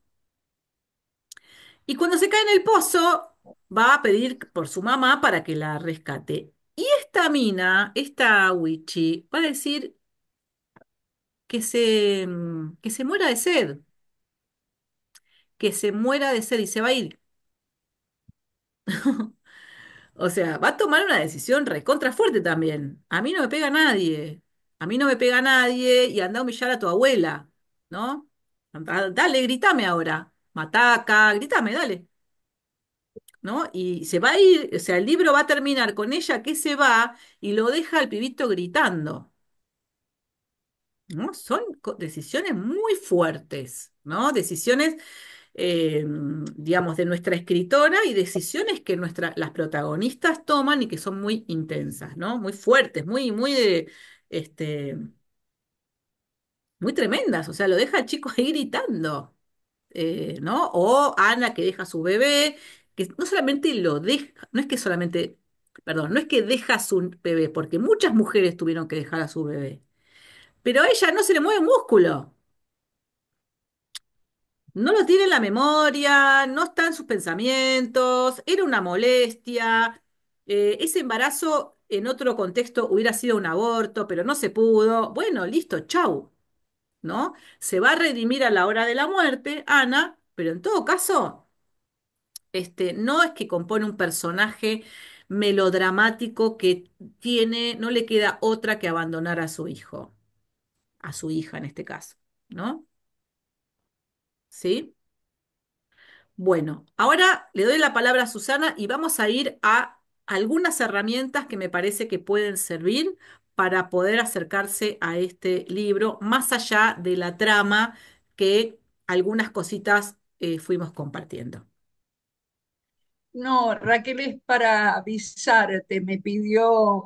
Speaker 1: Y cuando se cae en el pozo, va a pedir por su mamá para que la rescate. Y esta mina, esta Wichi, va a decir que se muera de sed, que se muera de sed y se va a ir. O sea, va a tomar una decisión recontra fuerte también. A mí no me pega nadie. a mí no me pega nadie y anda a humillar a tu abuela, ¿no? Dale, gritame ahora, mataca, gritame, dale, ¿no? Y se va a ir, o sea, el libro va a terminar con ella que se va y lo deja al pibito gritando, ¿no? Son decisiones muy fuertes, ¿no? Decisiones, digamos, de nuestra escritora y decisiones que las protagonistas toman y que son muy intensas, ¿no? Muy fuertes, este, muy tremendas, o sea, lo deja el chico ahí gritando, ¿no? O Ana que deja a su bebé, que no solamente lo deja, no es que solamente, perdón, no es que deja a su bebé, porque muchas mujeres tuvieron que dejar a su bebé, pero a ella no se le mueve músculo, no lo tiene en la memoria, no está en sus pensamientos, era una molestia, ese embarazo en otro contexto hubiera sido un aborto, pero no se pudo, bueno, listo, chau. ¿No? Se va a redimir a la hora de la muerte, Ana, pero en todo caso, no es que compone un personaje melodramático que tiene, no le queda otra que abandonar a su hijo, a su hija en este caso, ¿no? ¿Sí? Bueno, ahora le doy la palabra a Susana y vamos a ir a algunas herramientas que me parece que pueden servir para poder acercarse a este libro, más allá de la trama que algunas cositas fuimos compartiendo.
Speaker 4: No, Raquel, es para avisarte, me pidió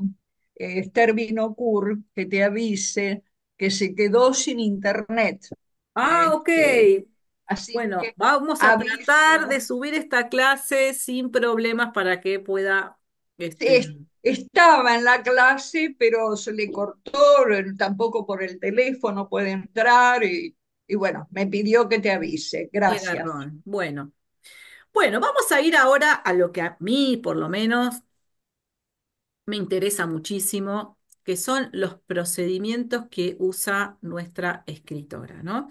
Speaker 4: Esther Vinocourt que te avise que se quedó sin internet.
Speaker 1: Ah, ok.
Speaker 4: Este, así
Speaker 1: Bueno,
Speaker 4: que
Speaker 1: vamos a tratar de
Speaker 4: aviso.
Speaker 1: subir esta clase sin problemas para que pueda, este,
Speaker 4: Estaba en la clase, pero se le cortó, tampoco por el teléfono puede entrar y bueno, me pidió que te avise.
Speaker 1: qué
Speaker 4: Gracias.
Speaker 1: garrón. Bueno, vamos a ir ahora a lo que a mí, por lo menos, me interesa muchísimo, que son los procedimientos que usa nuestra escritora, ¿no?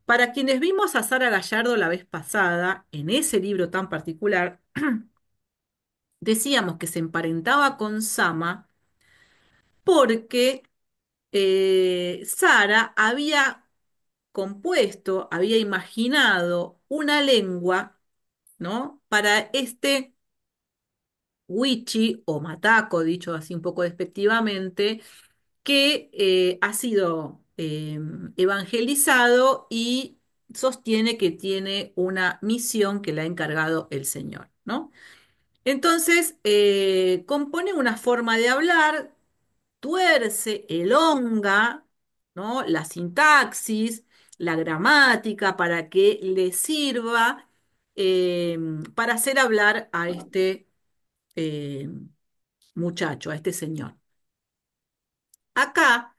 Speaker 1: Para quienes vimos a Sara Gallardo la vez pasada, en ese libro tan particular, decíamos que se emparentaba con Sama porque Sara había compuesto, había imaginado una lengua, ¿no? Para este Wichi o Mataco, dicho así un poco despectivamente, que ha sido evangelizado y sostiene que tiene una misión que le ha encargado el Señor, ¿no? Entonces, compone una forma de hablar, tuerce, elonga, ¿no? La sintaxis, la gramática, para que le sirva eh, para hacer hablar a este eh, muchacho, a este señor. Acá,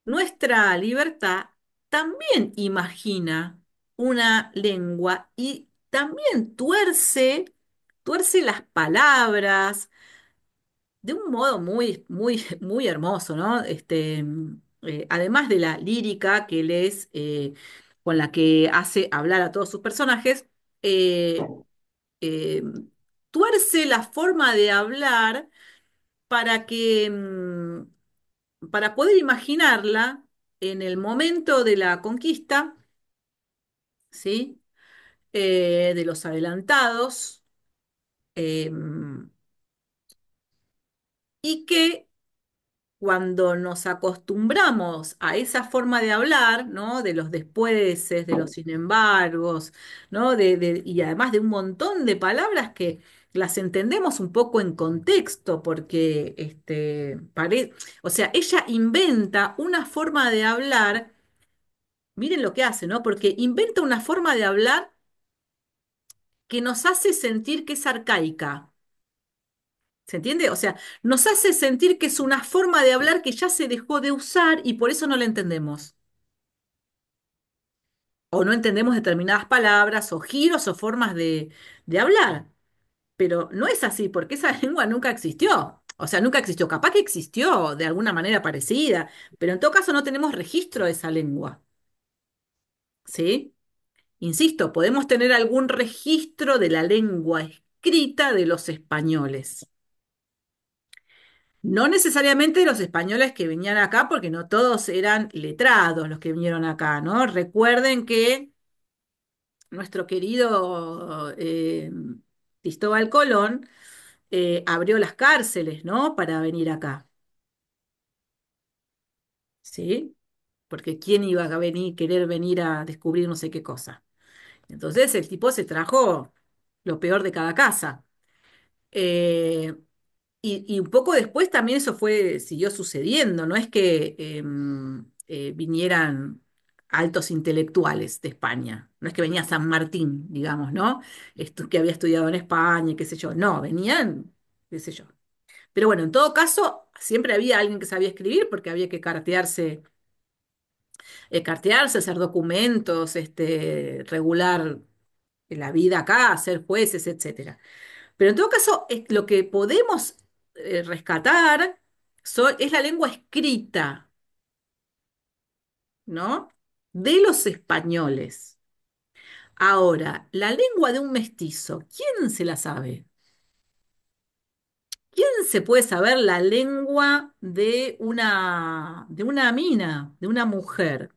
Speaker 1: nuestra libertad también imagina una lengua y también tuerce las palabras de un modo muy hermoso, ¿no? Además de la lírica que él es, con la que hace hablar a todos sus personajes, eh, eh, tuerce la forma de hablar para para poder imaginarla en el momento de la conquista, ¿sí? De los adelantados, y que cuando nos acostumbramos a esa forma de hablar, ¿no? De los despuéses, de los sin embargos, ¿no? Y además de un montón de palabras que las entendemos un poco en contexto, porque o sea, ella inventa una forma de hablar, miren lo que hace, ¿no? Porque inventa una forma de hablar que nos hace sentir que es arcaica. ¿Se entiende? O sea, nos hace sentir que es una forma de hablar que ya se dejó de usar y por eso no la entendemos. O no entendemos determinadas palabras o giros o formas de hablar. Pero no es así, porque esa lengua nunca existió. O sea, nunca existió. Capaz que existió de alguna manera parecida, pero en todo caso no tenemos registro de esa lengua. ¿Sí? Insisto, podemos tener algún registro de la lengua escrita de los españoles. No necesariamente los españoles que venían acá, porque no todos eran letrados los que vinieron acá, ¿no? Recuerden que nuestro querido Cristóbal Colón abrió las cárceles, ¿no? Para venir acá, ¿sí? Porque ¿quién iba a venir, querer venir a descubrir no sé qué cosa? Entonces el tipo se trajo lo peor de cada casa. Eh, y un poco después también eso siguió sucediendo, no es que vinieran altos intelectuales de España, no es que venía San Martín, digamos, ¿no? Esto que había estudiado en España, y qué sé yo, no, venían, qué sé yo. Pero bueno, en todo caso, siempre había alguien que sabía escribir porque había que cartearse, hacer documentos, regular la vida acá, ser jueces, etcétera. Pero en todo caso, lo que podemos rescatar es la lengua escrita, ¿no? De los españoles. Ahora, la lengua de un mestizo, ¿quién se la sabe? ¿Quién se puede saber la lengua de una mina, de una mujer?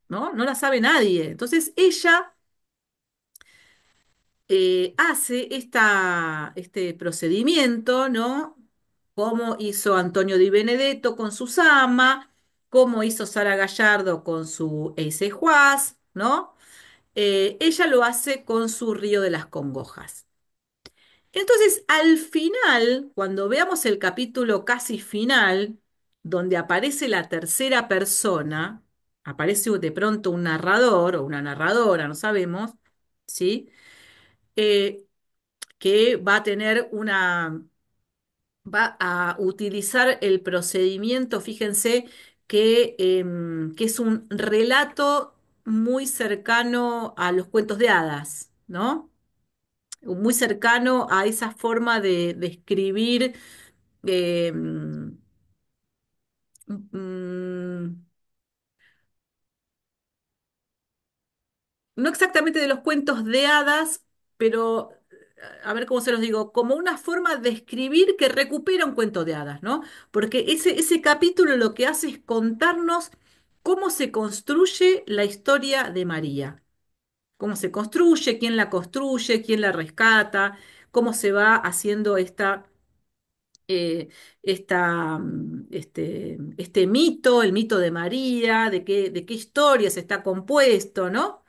Speaker 1: ¿No? No la sabe nadie. Entonces ella hace este procedimiento, ¿no? Como hizo Antonio Di Benedetto con su Sama, como hizo Sara Gallardo con su Eise Juaz, ¿no? Ella lo hace con su Río de las Congojas. Entonces, al final, cuando veamos el capítulo casi final, donde aparece la tercera persona, aparece de pronto un narrador o una narradora, no sabemos, ¿sí? Eh, que va a utilizar el procedimiento, fíjense, que es un relato muy cercano a los cuentos de hadas, ¿no? Muy cercano a esa forma de escribir, em, mm, no exactamente de los cuentos de hadas, pero a ver cómo se los digo, como una forma de escribir que recupera un cuento de hadas, ¿no? Porque ese capítulo lo que hace es contarnos cómo se construye la historia de María, cómo se construye, quién la rescata, cómo se va haciendo eh, este mito, el mito de María, de qué historias está compuesto, ¿no?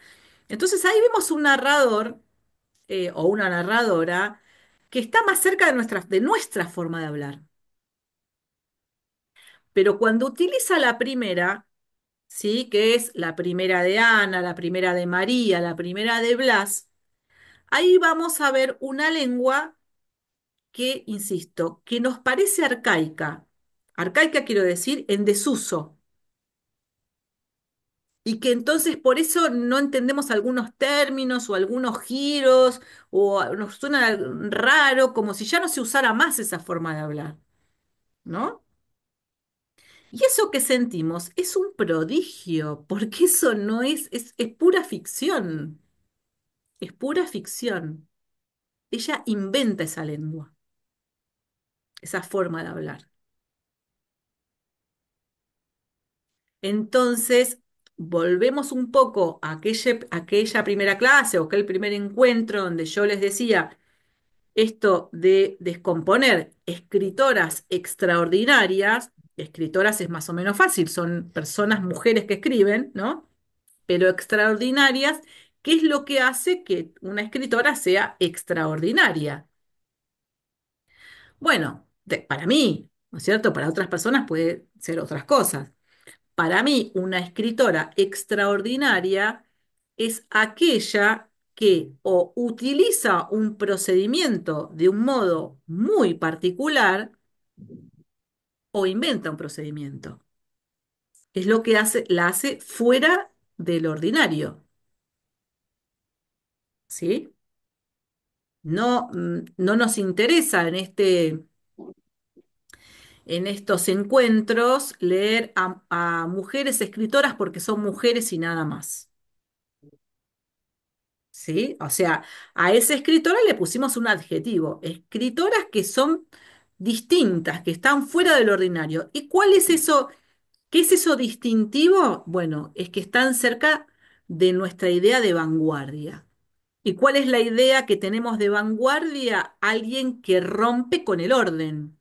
Speaker 1: Entonces ahí vemos un narrador o una narradora que está más cerca de nuestra forma de hablar. Pero cuando utiliza la primera, ¿sí? Que es la primera de Ana, la primera de María, la primera de Blas, ahí vamos a ver una lengua que, insisto, que nos parece arcaica. Arcaica quiero decir en desuso. Y que entonces por eso no entendemos algunos términos o algunos giros o nos suena raro, como si ya no se usara más esa forma de hablar, ¿no? Y eso que sentimos es un prodigio, porque eso no es pura ficción, es pura ficción. Ella inventa esa lengua, esa forma de hablar. Entonces, volvemos un poco a aquella primera clase o aquel primer encuentro donde yo les decía esto de descomponer escritoras extraordinarias. Escritoras es más o menos fácil, son personas, mujeres que escriben, ¿no? Pero extraordinarias, ¿qué es lo que hace que una escritora sea extraordinaria? Bueno, para mí, ¿no es cierto? Para otras personas puede ser otras cosas. Para mí, una escritora extraordinaria es aquella que o utiliza un procedimiento de un modo muy particular o inventa un procedimiento. Es lo que la hace fuera del ordinario, ¿sí? No, no nos interesa en estos encuentros leer a mujeres escritoras porque son mujeres y nada más. ¿sí? O sea, a esa escritora le pusimos un adjetivo, escritoras que son distintas, que están fuera del ordinario. ¿Y cuál es eso? ¿Qué es eso distintivo? Bueno, es que están cerca de nuestra idea de vanguardia. ¿Y cuál es la idea que tenemos de vanguardia? Alguien que rompe con el orden.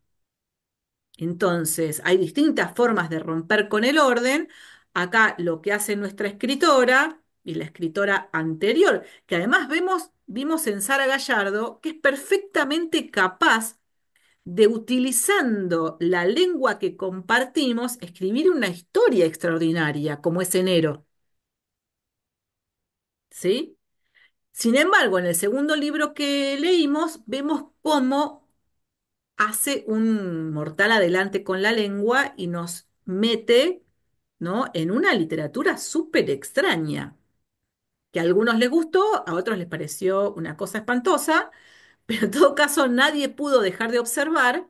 Speaker 1: Entonces, hay distintas formas de romper con el orden. Acá lo que hace nuestra escritora y la escritora anterior, que además vimos en Sara Gallardo, que es perfectamente capaz de, utilizando la lengua que compartimos, escribir una historia extraordinaria, como es Enero, ¿sí? Sin embargo, en el segundo libro que leímos, vemos cómo hace un mortal adelante con la lengua y nos mete, ¿no?, en una literatura súper extraña, que a algunos les gustó, a otros les pareció una cosa espantosa, pero en todo caso nadie pudo dejar de observar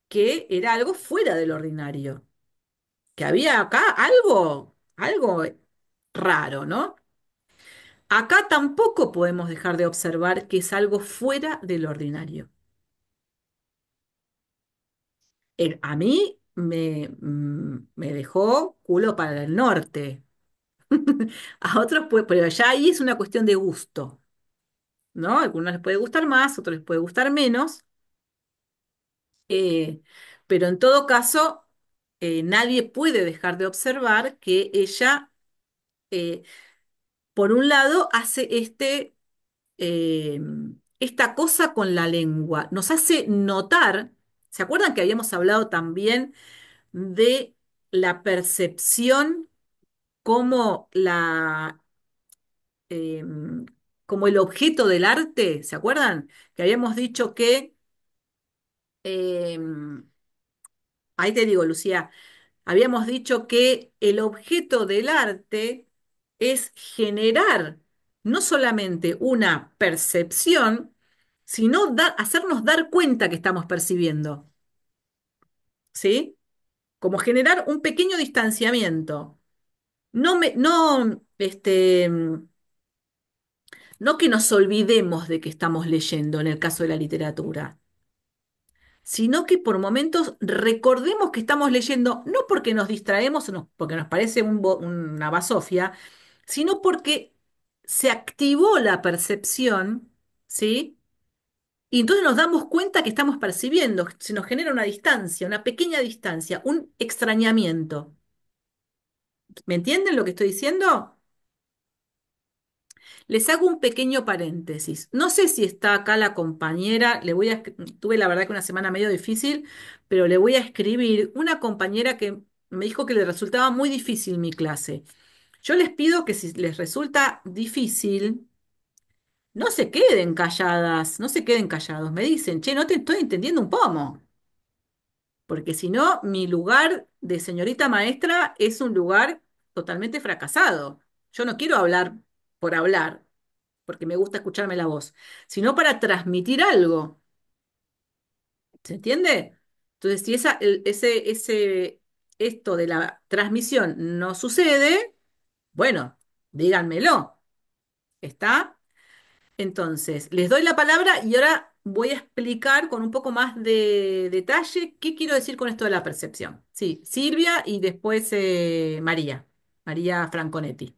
Speaker 1: que era algo fuera del ordinario, que había acá algo raro, ¿no? Acá tampoco podemos dejar de observar que es algo fuera del ordinario. A mí me dejó culo para el norte. A otros, pues, pero ya ahí es una cuestión de gusto, ¿no? A algunos les puede gustar más, a otros les puede gustar menos, eh, pero en todo caso, nadie puede dejar de observar que ella, eh, por un lado, hace eh, esta cosa con la lengua, nos hace notar, ¿se acuerdan que habíamos hablado también de la percepción como eh, como el objeto del arte? ¿Se acuerdan? Que habíamos dicho que, eh, ahí te digo, Lucía, habíamos dicho que el objeto del arte es generar no solamente una percepción, sino hacernos dar cuenta que estamos percibiendo, ¿sí? Como generar un pequeño distanciamiento. No que nos olvidemos de que estamos leyendo en el caso de la literatura, sino que por momentos recordemos que estamos leyendo, no porque nos distraemos o no, porque nos parece una basofia, sino porque se activó la percepción, ¿sí? Y entonces nos damos cuenta que estamos percibiendo, se nos genera una distancia, una pequeña distancia, un extrañamiento. ¿Me entienden lo que estoy diciendo? Les hago un pequeño paréntesis. No sé si está acá la compañera, tuve la verdad que una semana medio difícil, pero le voy a escribir una compañera que me dijo que le resultaba muy difícil mi clase. Yo les pido que si les resulta difícil, no se queden calladas, no se queden callados. Me dicen, che, no te estoy entendiendo un pomo, porque si no, mi lugar de señorita maestra es un lugar totalmente fracasado. Yo no quiero hablar por hablar, porque me gusta escucharme la voz, sino para transmitir algo. ¿Se entiende? Entonces, si esto de la transmisión no sucede, bueno, díganmelo. ¿Está? Entonces, les doy la palabra y ahora voy a explicar con un poco más de detalle qué quiero decir con esto de la percepción. Sí, Silvia y después María Franconetti.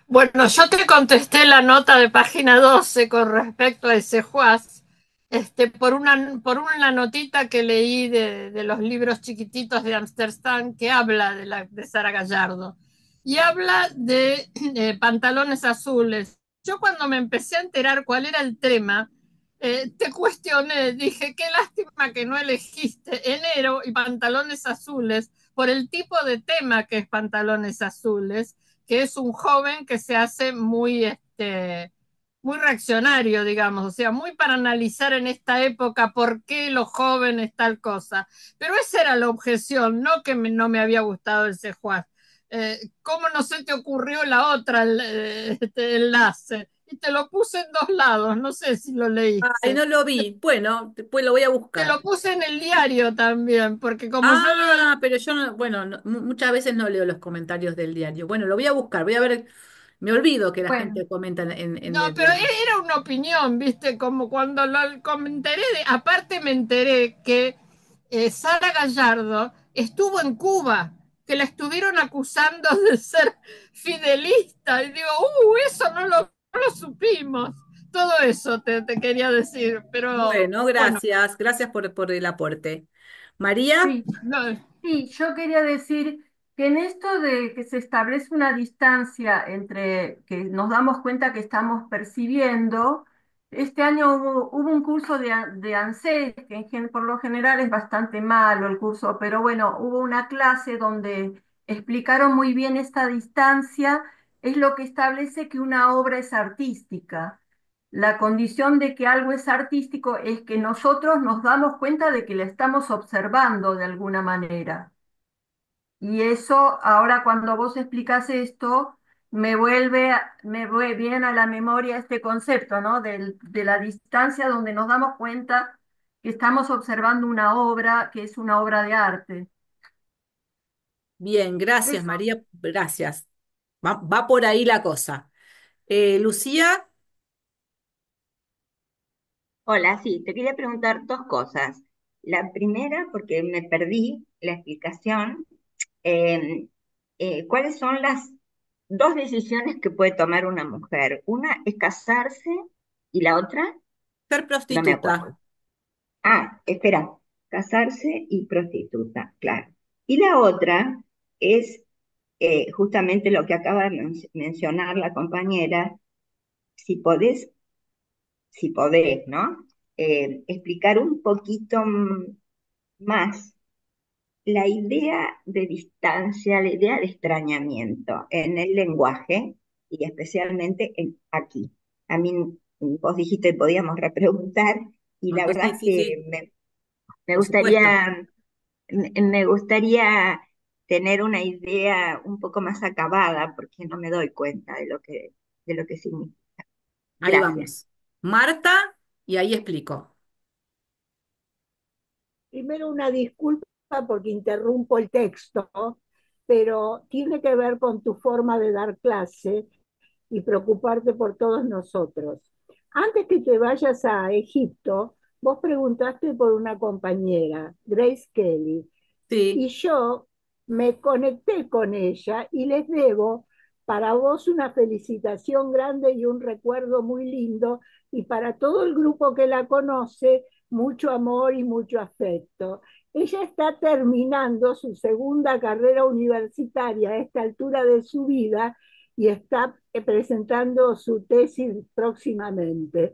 Speaker 7: Bueno, yo te contesté la nota de página 12 con respecto a ese juaz, por una notita que leí de los libros chiquititos de Amsterdam que habla de Sara Gallardo y habla de pantalones azules. Yo cuando me empecé a enterar cuál era el tema, te cuestioné, dije, qué lástima que no elegiste enero y pantalones azules por el tipo de tema que es pantalones azules, que es un joven que se hace muy reaccionario, digamos, o sea, muy para analizar en esta época por qué los jóvenes tal cosa. Pero esa era la objeción, no que no me había gustado ese Juan. ¿Cómo no se te ocurrió la otra este enlace? Y te lo puse en dos lados, no sé si lo
Speaker 1: Ay,
Speaker 7: leíste.
Speaker 1: no lo vi. Bueno, después lo voy a
Speaker 7: Te lo
Speaker 1: buscar.
Speaker 7: puse en el diario también, porque como yo leo
Speaker 1: Ah, pero yo no, bueno, muchas veces no leo los comentarios del diario. Bueno, lo voy a buscar, voy a ver, Me olvido que la
Speaker 5: Bueno,
Speaker 1: gente comenta en
Speaker 7: No, pero
Speaker 1: el...
Speaker 7: era una opinión, ¿viste? Como cuando me enteré aparte me enteré que Sara Gallardo estuvo en Cuba, que la estuvieron acusando de ser fidelista. Y digo, eso no lo supimos. Todo eso te quería decir, pero
Speaker 1: Bueno,
Speaker 7: bueno,
Speaker 1: gracias, gracias por el aporte. María,
Speaker 5: sí.
Speaker 7: no,
Speaker 5: Sí, yo quería decir que en esto de que se establece una distancia entre que nos damos cuenta que estamos percibiendo, este año hubo un curso de ANSES, que por lo general es bastante malo el curso, pero bueno, hubo una clase donde explicaron muy bien esta distancia, es lo que establece que una obra es artística. La condición de que algo es artístico es que nosotros nos damos cuenta de que la estamos observando de alguna manera. Y eso, ahora cuando vos explicás esto, viene a la memoria este concepto, ¿no? De la distancia donde nos damos cuenta que estamos observando una obra que es una obra de arte.
Speaker 1: bien, gracias,
Speaker 5: Eso.
Speaker 1: María, gracias. Va por ahí la cosa. Lucía,
Speaker 6: Hola, sí, te quería preguntar dos cosas. La primera, porque me perdí la explicación, eh, ¿cuáles son las dos decisiones que puede tomar una mujer? Una es casarse y la otra,
Speaker 1: ser
Speaker 6: no me
Speaker 1: prostituta.
Speaker 6: acuerdo. Ah, espera, casarse y prostituta, claro. Y la otra es justamente lo que acaba de mencionar la compañera, si podés, si podés, ¿no? Explicar un poquito más la idea de distancia, la idea de extrañamiento en el lenguaje y especialmente aquí. A mí, vos dijiste que podíamos repreguntar y la
Speaker 1: Ok, sí,
Speaker 6: verdad
Speaker 1: sí, sí,
Speaker 6: que me
Speaker 1: por supuesto.
Speaker 6: gustaría, me gustaría tener una idea un poco más acabada porque no me doy cuenta de lo que significa.
Speaker 1: Ahí
Speaker 6: Gracias.
Speaker 1: vamos. Marta, y ahí explico.
Speaker 9: Primero una disculpa porque interrumpo el texto, pero tiene que ver con tu forma de dar clase y preocuparte por todos nosotros. Antes que te vayas a Egipto, vos preguntaste por una compañera, Grace Kelly,
Speaker 1: Sí,
Speaker 9: y yo me conecté con ella y les debo para vos una felicitación grande y un recuerdo muy lindo y para todo el grupo que la conoce, mucho amor y mucho afecto. Ella está terminando su segunda carrera universitaria a esta altura de su vida y está presentando su tesis próximamente.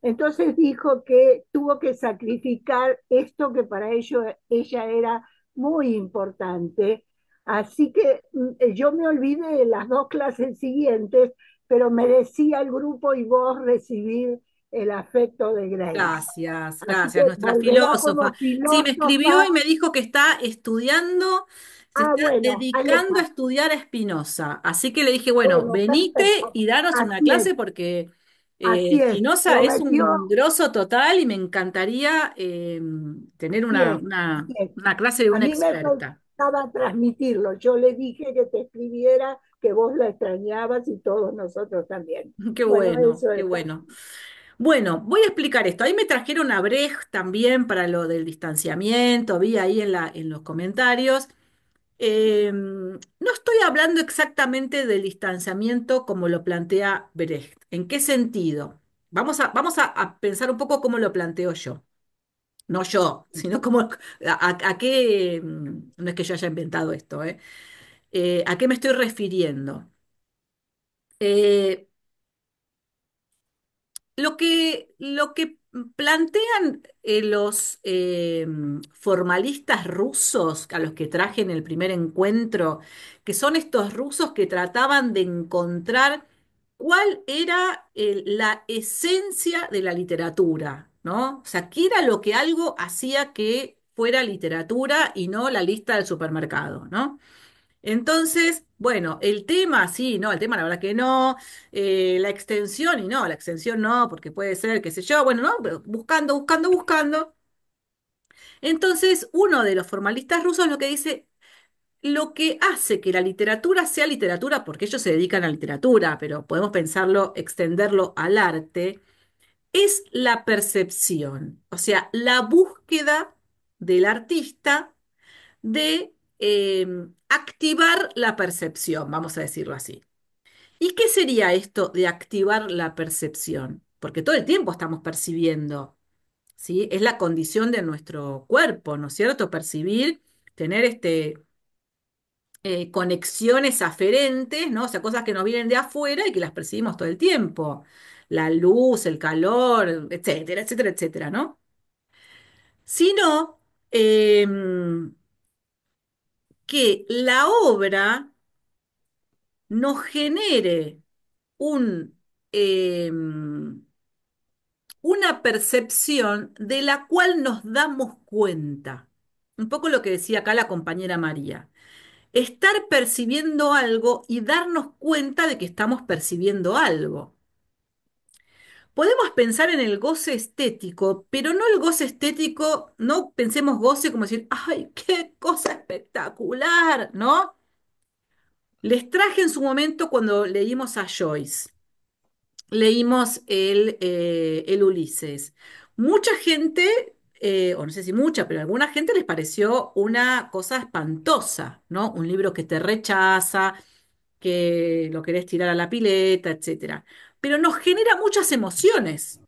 Speaker 9: Entonces dijo que tuvo que sacrificar esto que para ella era muy importante. Así que yo me olvidé de las dos clases siguientes, pero merecía el grupo y vos recibir el afecto de Grace.
Speaker 1: gracias,
Speaker 9: Así
Speaker 1: gracias,
Speaker 9: que
Speaker 1: nuestra
Speaker 9: volverá
Speaker 1: filósofa.
Speaker 9: como
Speaker 1: Sí, me escribió y
Speaker 9: filósofa.
Speaker 1: me dijo que está estudiando, se
Speaker 9: Ah,
Speaker 1: está
Speaker 9: bueno, ahí
Speaker 1: dedicando a
Speaker 9: está.
Speaker 1: estudiar a Spinoza. Así que le dije, bueno,
Speaker 9: Bueno,
Speaker 1: venite
Speaker 9: perfecto.
Speaker 1: y danos una
Speaker 9: Así es,
Speaker 1: clase porque
Speaker 9: así es.
Speaker 1: Spinoza es
Speaker 9: Prometió,
Speaker 1: un grosso total y me encantaría tener
Speaker 9: así es, así es.
Speaker 1: una clase de
Speaker 9: A
Speaker 1: una
Speaker 9: mí me
Speaker 1: experta.
Speaker 9: faltaba transmitirlo. Yo le dije que te escribiera, que vos la extrañabas y todos nosotros también.
Speaker 1: Qué
Speaker 9: Bueno,
Speaker 1: bueno,
Speaker 9: eso
Speaker 1: qué
Speaker 9: es.
Speaker 1: bueno. Bueno, voy a explicar esto. Ahí me trajeron a Brecht también para lo del distanciamiento, vi ahí en los comentarios. No estoy hablando exactamente del distanciamiento como lo plantea Brecht. ¿En qué sentido? Vamos a pensar un poco cómo lo planteo yo. No yo, sino como a qué, no es que yo haya inventado esto, ¿eh? ¿A qué me estoy refiriendo? Eh, lo que plantean los formalistas rusos, a los que traje en el primer encuentro, que son estos rusos que trataban de encontrar cuál era la esencia de la literatura, ¿no? O sea, qué era lo que algo hacía que fuera literatura y no la lista del supermercado, ¿no? Entonces, bueno, el tema, sí, no, el tema la verdad que no, la extensión y no, la extensión no, porque puede ser, qué sé yo, bueno, no, pero buscando, buscando, buscando. Entonces, uno de los formalistas rusos lo que dice, lo que hace que la literatura sea literatura, porque ellos se dedican a la literatura, pero podemos pensarlo, extenderlo al arte, es la percepción, o sea, la búsqueda del artista de activar la percepción, vamos a decirlo así. ¿Y qué sería esto de activar la percepción? Porque todo el tiempo estamos percibiendo, ¿sí? Es la condición de nuestro cuerpo, ¿no es cierto? Percibir, tener conexiones aferentes, ¿no? O sea, cosas que nos vienen de afuera y que las percibimos todo el tiempo. La luz, el calor, etcétera, etcétera, etcétera, ¿no? Sino que la obra nos genere un, em, una percepción de la cual nos damos cuenta. Un poco lo que decía acá la compañera María. Estar percibiendo algo y darnos cuenta de que estamos percibiendo algo. Podemos pensar en el goce estético, pero no el goce estético, no pensemos goce como decir, ¡ay, qué cosa espectacular! ¿No? Les traje en su momento cuando leímos a Joyce, leímos el Ulises. Mucha gente, o no sé si mucha, pero a alguna gente les pareció una cosa espantosa, ¿no? Un libro que te rechaza, que lo querés tirar a la pileta, etcétera. Pero nos genera muchas emociones,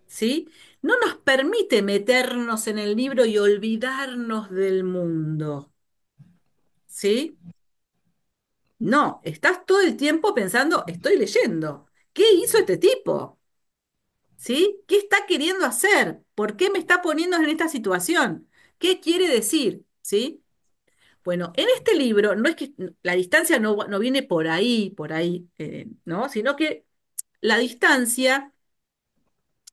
Speaker 1: ¿sí? No nos permite meternos en el libro y olvidarnos del mundo, ¿sí? No, estás todo el tiempo pensando, estoy leyendo. ¿Qué hizo este tipo? ¿Sí? ¿Qué está queriendo hacer? ¿Por qué me está poniendo en esta situación? ¿Qué quiere decir? ¿Sí? Bueno, en este libro no es que la distancia no viene por ahí, ¿no? Sino que la distancia,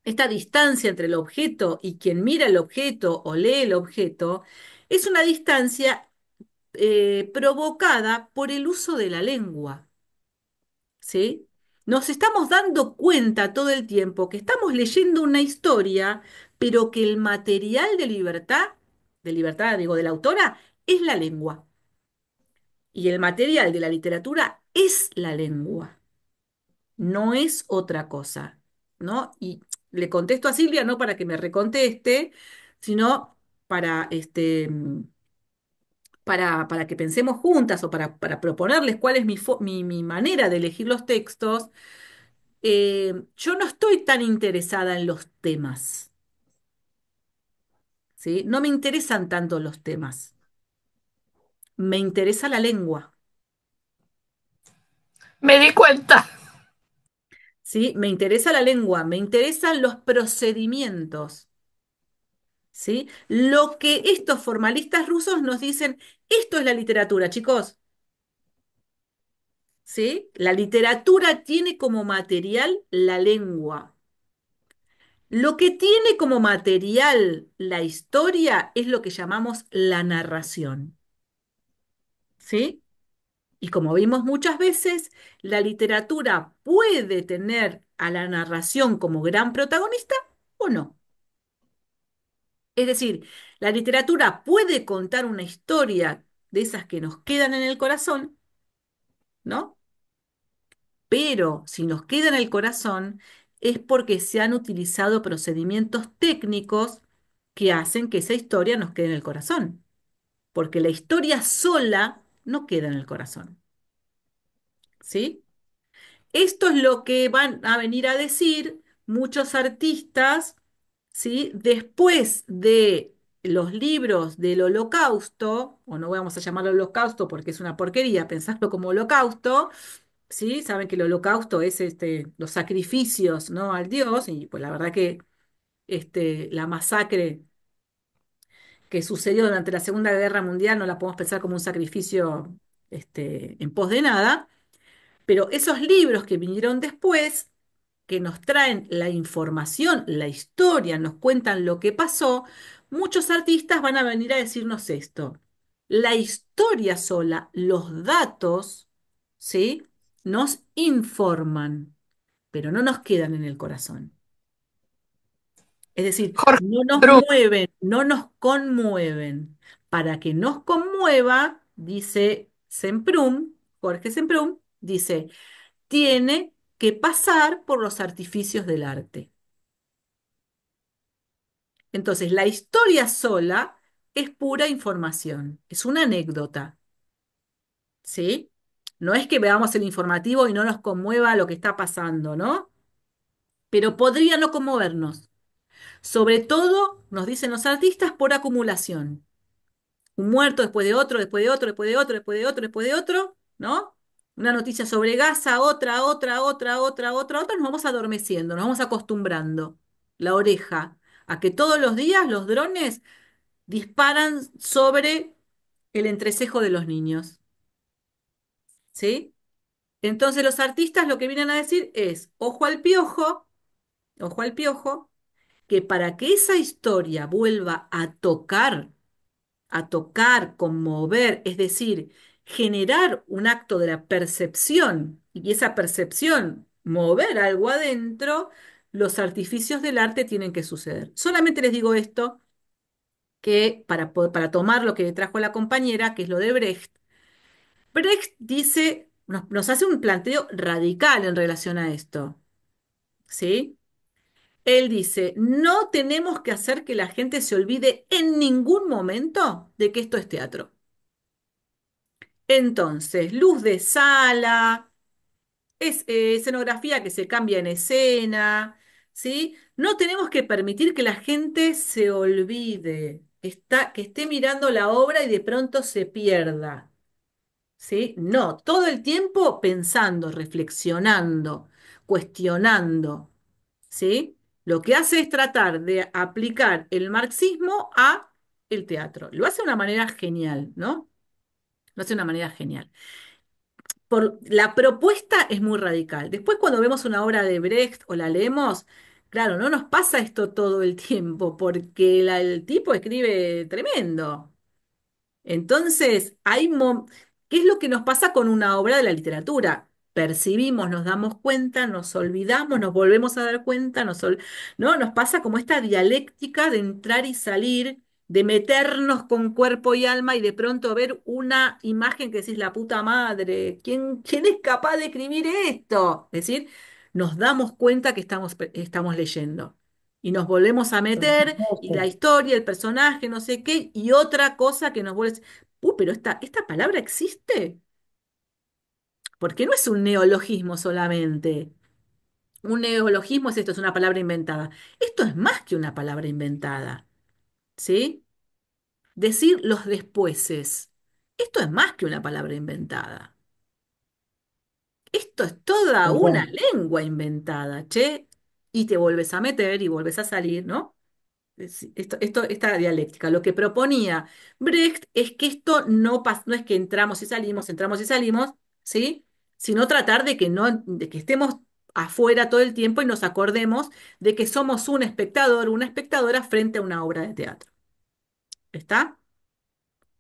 Speaker 1: esta distancia entre el objeto y quien mira el objeto o lee el objeto, es una distancia provocada por el uso de la lengua. ¿Sí? Nos estamos dando cuenta todo el tiempo que estamos leyendo una historia, pero que el material de libertad, digo, de la autora, es la lengua. Y el material de la literatura es la lengua, no es otra cosa, ¿no? Y le contesto a Silvia no para que me reconteste, sino para, para que pensemos juntas o para proponerles cuál es mi manera de elegir los textos. Yo no estoy tan interesada en los temas, ¿sí? No me interesan tanto los temas. Me interesa la lengua,
Speaker 7: Me di cuenta.
Speaker 1: ¿sí? Me interesa la lengua, me interesan los procedimientos, ¿sí? Lo que estos formalistas rusos nos dicen, esto es la literatura, chicos, ¿sí? La literatura tiene como material la lengua. Lo que tiene como material la historia es lo que llamamos la narración, ¿sí? Y como vimos muchas veces, la literatura puede tener a la narración como gran protagonista o no. Es decir, la literatura puede contar una historia de esas que nos quedan en el corazón, ¿no? Pero si nos queda en el corazón es porque se han utilizado procedimientos técnicos que hacen que esa historia nos quede en el corazón. Porque la historia sola no queda en el corazón, ¿sí? Esto es lo que van a venir a decir muchos artistas, ¿sí? Después de los libros del Holocausto, o no vamos a llamarlo Holocausto porque es una porquería pensarlo como Holocausto, ¿sí? Saben que el Holocausto es los sacrificios, ¿no? Al Dios, y pues la verdad que la masacre que sucedió durante la Segunda Guerra Mundial no la podemos pensar como un sacrificio en pos de nada. Pero esos libros que vinieron después, que nos traen la información, la historia, nos cuentan lo que pasó, muchos artistas van a venir a decirnos esto. La historia sola, los datos, ¿sí? Nos informan, pero no nos quedan en el corazón. Es decir,
Speaker 7: Jorge
Speaker 1: no nos
Speaker 7: Druk.
Speaker 1: mueven, no nos conmueven. para que nos conmueva, dice Semprún, Jorge Semprún, dice, tiene que pasar por los artificios del arte. Entonces, la historia sola es pura información, es una anécdota, ¿sí? No es que veamos el informativo y no nos conmueva lo que está pasando, ¿no? Pero podría no conmovernos. Sobre todo, nos dicen los artistas, por acumulación. Un muerto después de otro, después de otro, después de otro, después de otro, después de otro, ¿no? Una noticia sobre Gaza, otra, nos vamos adormeciendo, nos vamos acostumbrando la oreja a que todos los días los drones disparan sobre el entrecejo de los niños, ¿sí? Entonces los artistas lo que vienen a decir es, ojo al piojo, que para que esa historia vuelva a tocar, conmover, es decir, generar un acto de la percepción y esa percepción mover algo adentro, los artificios del arte tienen que suceder. Solamente les digo esto, que para tomar lo que trajo la compañera, que es lo de Brecht, Brecht dice, nos hace un planteo radical en relación a esto, ¿sí? Él dice, no tenemos que hacer que la gente se olvide en ningún momento de que esto es teatro. Entonces, luz de sala, escenografía que se cambia en escena, ¿sí? No tenemos que permitir que la gente se olvide, que esté mirando la obra y de pronto se pierda, ¿sí? No, todo el tiempo pensando, reflexionando, cuestionando, ¿sí? Lo que hace es tratar de aplicar el marxismo a el teatro. Lo hace de una manera genial, ¿no? Lo hace de una manera genial. La propuesta es muy radical. Después, cuando vemos una obra de Brecht o la leemos, claro, no nos pasa esto todo el tiempo, porque el tipo escribe tremendo. Entonces, ¿qué es lo que nos pasa con una obra de la literatura? Percibimos, nos damos cuenta, nos olvidamos, nos volvemos a dar cuenta, ¿no? Nos pasa como esta dialéctica de entrar y salir, de meternos con cuerpo y alma y de pronto ver una imagen que decís, la puta madre, ¿quién es capaz de escribir esto? Es decir, nos damos cuenta que estamos leyendo y nos volvemos a
Speaker 3: Por
Speaker 1: meter y la
Speaker 3: supuesto.
Speaker 1: historia, el personaje, no sé qué, y otra cosa que nos vuelve a decir, pero esta palabra existe, porque no es un neologismo solamente. Un neologismo es esto, es una palabra inventada. Esto es más que una palabra inventada, ¿sí? Decir los despuéses. Esto es más que una palabra inventada. Esto es toda
Speaker 3: Tal
Speaker 1: una
Speaker 3: cual.
Speaker 1: lengua inventada, che, y te vuelves a meter y vuelves a salir, ¿no? Esta dialéctica. Lo que proponía Brecht es que esto no es que entramos y salimos, ¿sí? Sino tratar de que, no, de que estemos afuera todo el tiempo y nos acordemos de que somos un espectador, una espectadora frente a una obra de teatro. ¿Está?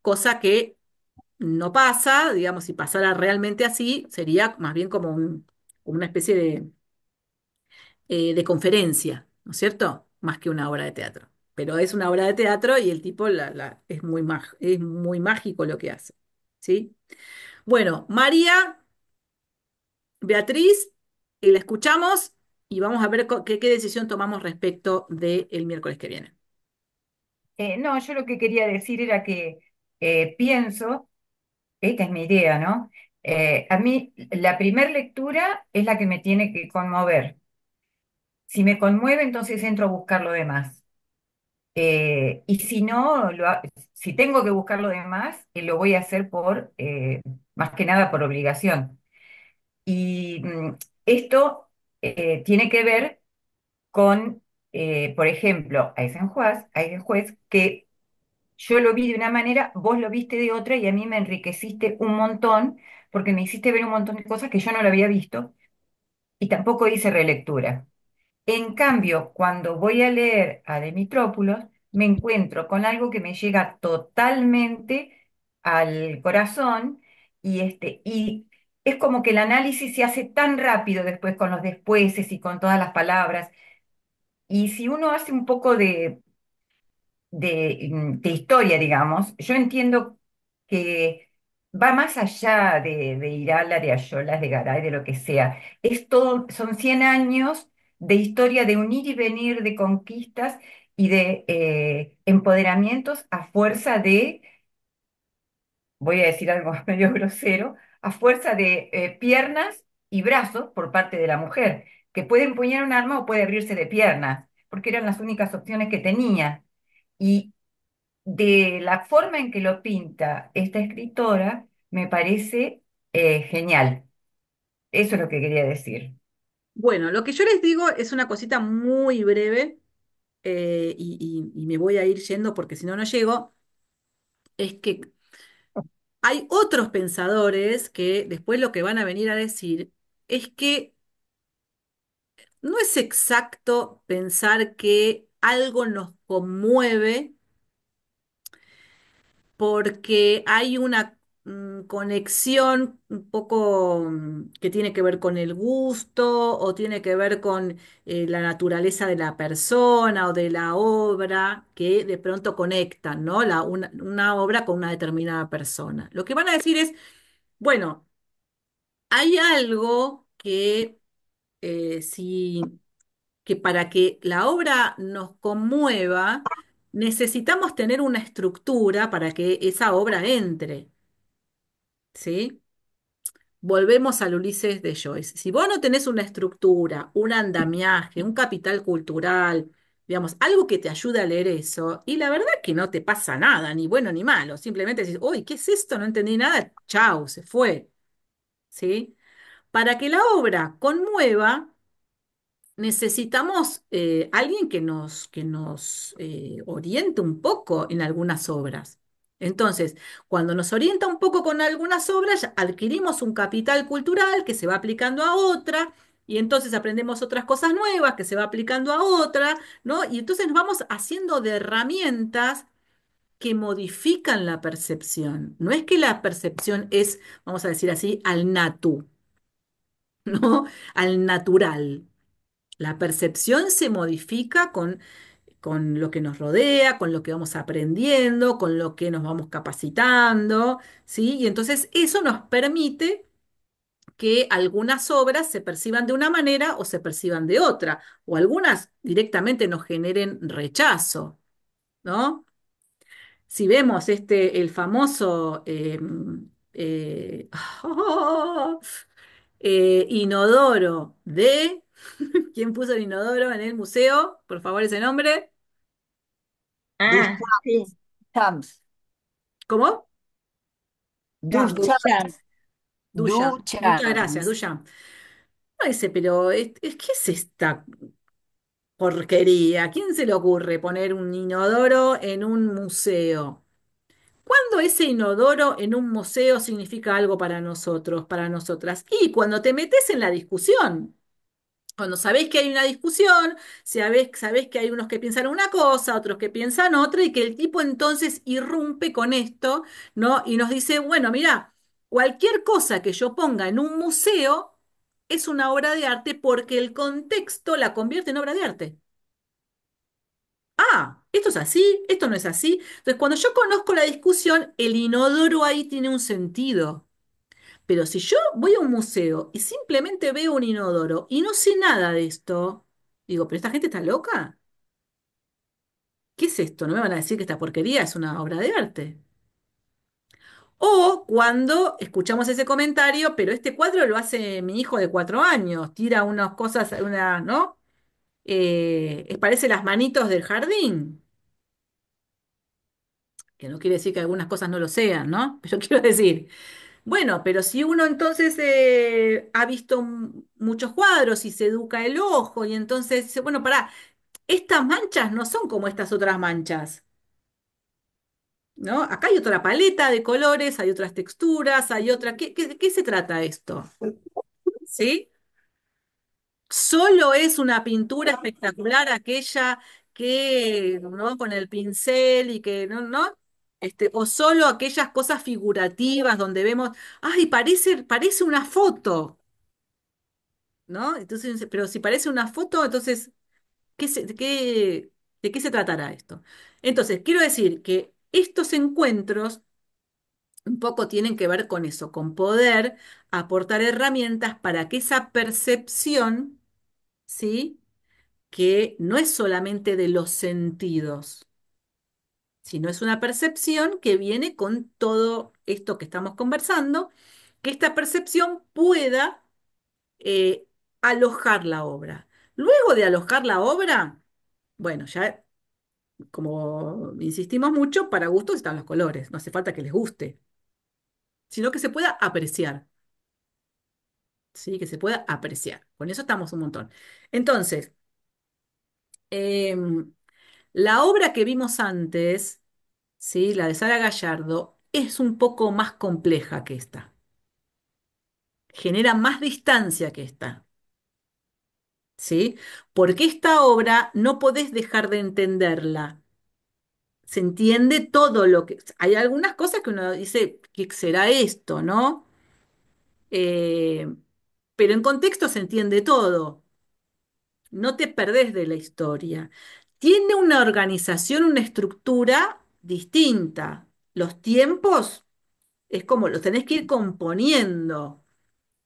Speaker 1: Cosa que no pasa, digamos, si pasara realmente así, sería más bien como una especie de conferencia, ¿no es cierto? Más que una obra de teatro. Pero es una obra de teatro y el tipo es muy mágico lo que hace. ¿Sí? Bueno, María, Beatriz, la escuchamos y vamos a ver qué decisión tomamos respecto del miércoles que viene.
Speaker 10: No, yo lo que quería decir era que pienso, esta es mi idea, ¿no? A mí la primera lectura es la que me tiene que conmover. Si me conmueve, entonces entro a buscar lo demás. Y si no, si tengo que buscar lo demás, lo voy a hacer más que nada por obligación. Y esto tiene que ver con, por ejemplo, Eisenjuez, que yo lo vi de una manera, vos lo viste de otra y a mí me enriqueciste un montón porque me hiciste ver un montón de cosas que yo no lo había visto y tampoco hice relectura. En cambio, cuando voy a leer a Dimitrópulos, me encuentro con algo que me llega totalmente al corazón y es como que el análisis se hace tan rápido después con los despuéses y con todas las palabras. Y si uno hace un poco de historia, digamos, yo entiendo que va más allá de Irala, de Ayolas, de Garay, de lo que sea. Es todo, son 100 años de historia de unir y venir, de conquistas y de empoderamientos a fuerza de, voy a decir algo medio grosero, a fuerza de piernas y brazos por parte de la mujer, que puede empuñar un arma o puede abrirse de piernas, porque eran las únicas opciones que tenía. Y de la forma en que lo pinta esta escritora, me parece genial. Eso es lo que quería decir.
Speaker 1: Bueno, lo que yo les digo es una cosita muy breve, y me voy a ir yendo porque si no, no llego, es que hay otros pensadores que después lo que van a venir a decir es que no es exacto pensar que algo nos conmueve porque hay una conexión un poco que tiene que ver con el gusto o tiene que ver con la naturaleza de la persona o de la obra que de pronto conectan, ¿no? Una obra con una determinada persona. Lo que van a decir es, bueno, hay algo que si que para que la obra nos conmueva, necesitamos tener una estructura para que esa obra entre, ¿sí? Volvemos al Ulises de Joyce. Si vos no tenés una estructura, un andamiaje, un capital cultural, digamos, algo que te ayude a leer eso, y la verdad que no te pasa nada, ni bueno ni malo, simplemente decís, uy, ¿qué es esto? No entendí nada, chau, se fue, ¿sí? Para que la obra conmueva, necesitamos alguien que nos oriente un poco en algunas obras. Entonces, cuando nos orienta un poco con algunas obras, ya adquirimos un capital cultural que se va aplicando a otra, y entonces aprendemos otras cosas nuevas que se va aplicando a otra, ¿no? Y entonces nos vamos haciendo de herramientas que modifican la percepción. No es que la percepción es, vamos a decir así, al natu, ¿no? Al natural. La percepción se modifica con lo que nos rodea, con lo que vamos aprendiendo, con lo que nos vamos capacitando, ¿sí? Y entonces eso nos permite que algunas obras se perciban de una manera o se perciban de otra, o algunas directamente nos generen rechazo, ¿no? Si vemos el famoso eh, inodoro de ¿quién puso el inodoro en el museo? Por favor, ese nombre.
Speaker 6: Ah, sí,
Speaker 11: Duchamp,
Speaker 1: ¿Cómo?
Speaker 3: No,
Speaker 11: Duchamp,
Speaker 3: Duchamp.
Speaker 1: Duchamp. Muchas
Speaker 11: Duchamp.
Speaker 1: gracias, Duchamp. No ese, pero ¿qué es esta porquería? ¿Quién se le ocurre poner un inodoro en un museo? ¿Cuándo ese inodoro en un museo significa algo para nosotros, para nosotras? Y cuando te metes en la discusión. Cuando sabés que hay una discusión, sabés que hay unos que piensan una cosa, otros que piensan otra, y que el tipo entonces irrumpe con esto, ¿no? Y nos dice, bueno, mira, cualquier cosa que yo ponga en un museo es una obra de arte porque el contexto la convierte en obra de arte. Ah, esto es así, esto no es así. Entonces, cuando yo conozco la discusión, el inodoro ahí tiene un sentido. Pero si yo voy a un museo y simplemente veo un inodoro y no sé nada de esto, digo, ¿pero esta gente está loca? ¿Qué es esto? ¿No me van a decir que esta porquería es una obra de arte? O cuando escuchamos ese comentario, pero este cuadro lo hace mi hijo de 4 años, tira unas cosas, ¿no? Parece las manitos del jardín, que no quiere decir que algunas cosas no lo sean, ¿no? Pero quiero decir, bueno, pero si uno entonces ha visto muchos cuadros y se educa el ojo y entonces dice, bueno, pará, estas manchas no son como estas otras manchas, ¿no? Acá hay otra paleta de colores, hay otras texturas, hay otra... ¿Qué se trata esto? ¿Sí? Solo es una pintura espectacular aquella que, ¿no? Con el pincel y que, ¿no? O solo aquellas cosas figurativas donde vemos, ay, parece una foto. ¿No? Entonces, pero si parece una foto, entonces, ¿qué, ¿De qué se tratará esto? Entonces, quiero decir que estos encuentros un poco tienen que ver con eso, con poder aportar herramientas para que esa percepción, ¿sí? Que no es solamente de los sentidos, sino es una percepción que viene con todo esto que estamos conversando, que esta percepción pueda eh, alojar la obra. Luego de alojar la obra, bueno, ya como insistimos mucho, para gustos están los colores, no hace falta que les guste, sino que se pueda apreciar, ¿sí? Que se pueda apreciar. Con eso estamos un montón. Entonces, em, la obra que vimos antes, ¿sí? La de Sara Gallardo, es un poco más compleja que esta. Genera más distancia que esta, ¿sí? Porque esta obra no podés dejar de entenderla. Se entiende todo lo que... Hay algunas cosas que uno dice, ¿qué será esto, no? Eh, pero en contexto se entiende todo. No te perdés de la historia. Tiene una organización, una estructura distinta. Los tiempos es como los tenés que ir componiendo,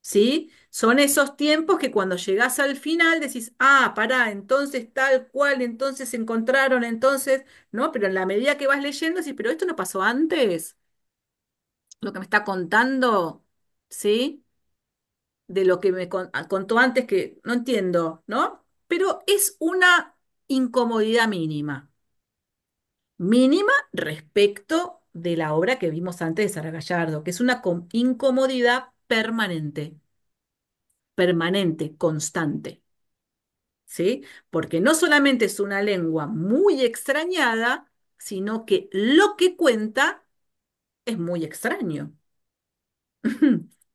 Speaker 1: ¿sí? Son esos tiempos que cuando llegás al final decís, ah, pará, entonces tal cual, entonces se encontraron, entonces, ¿no? Pero en la medida que vas leyendo, decís, pero esto no pasó antes, lo que me está contando, ¿sí? De lo que contó antes que no entiendo, ¿no? Pero es una incomodidad mínima, mínima respecto de la obra que vimos antes de Sara Gallardo, que es una incomodidad permanente, permanente, constante, ¿sí? Porque no solamente es una lengua muy extrañada, sino que lo que cuenta es muy extraño.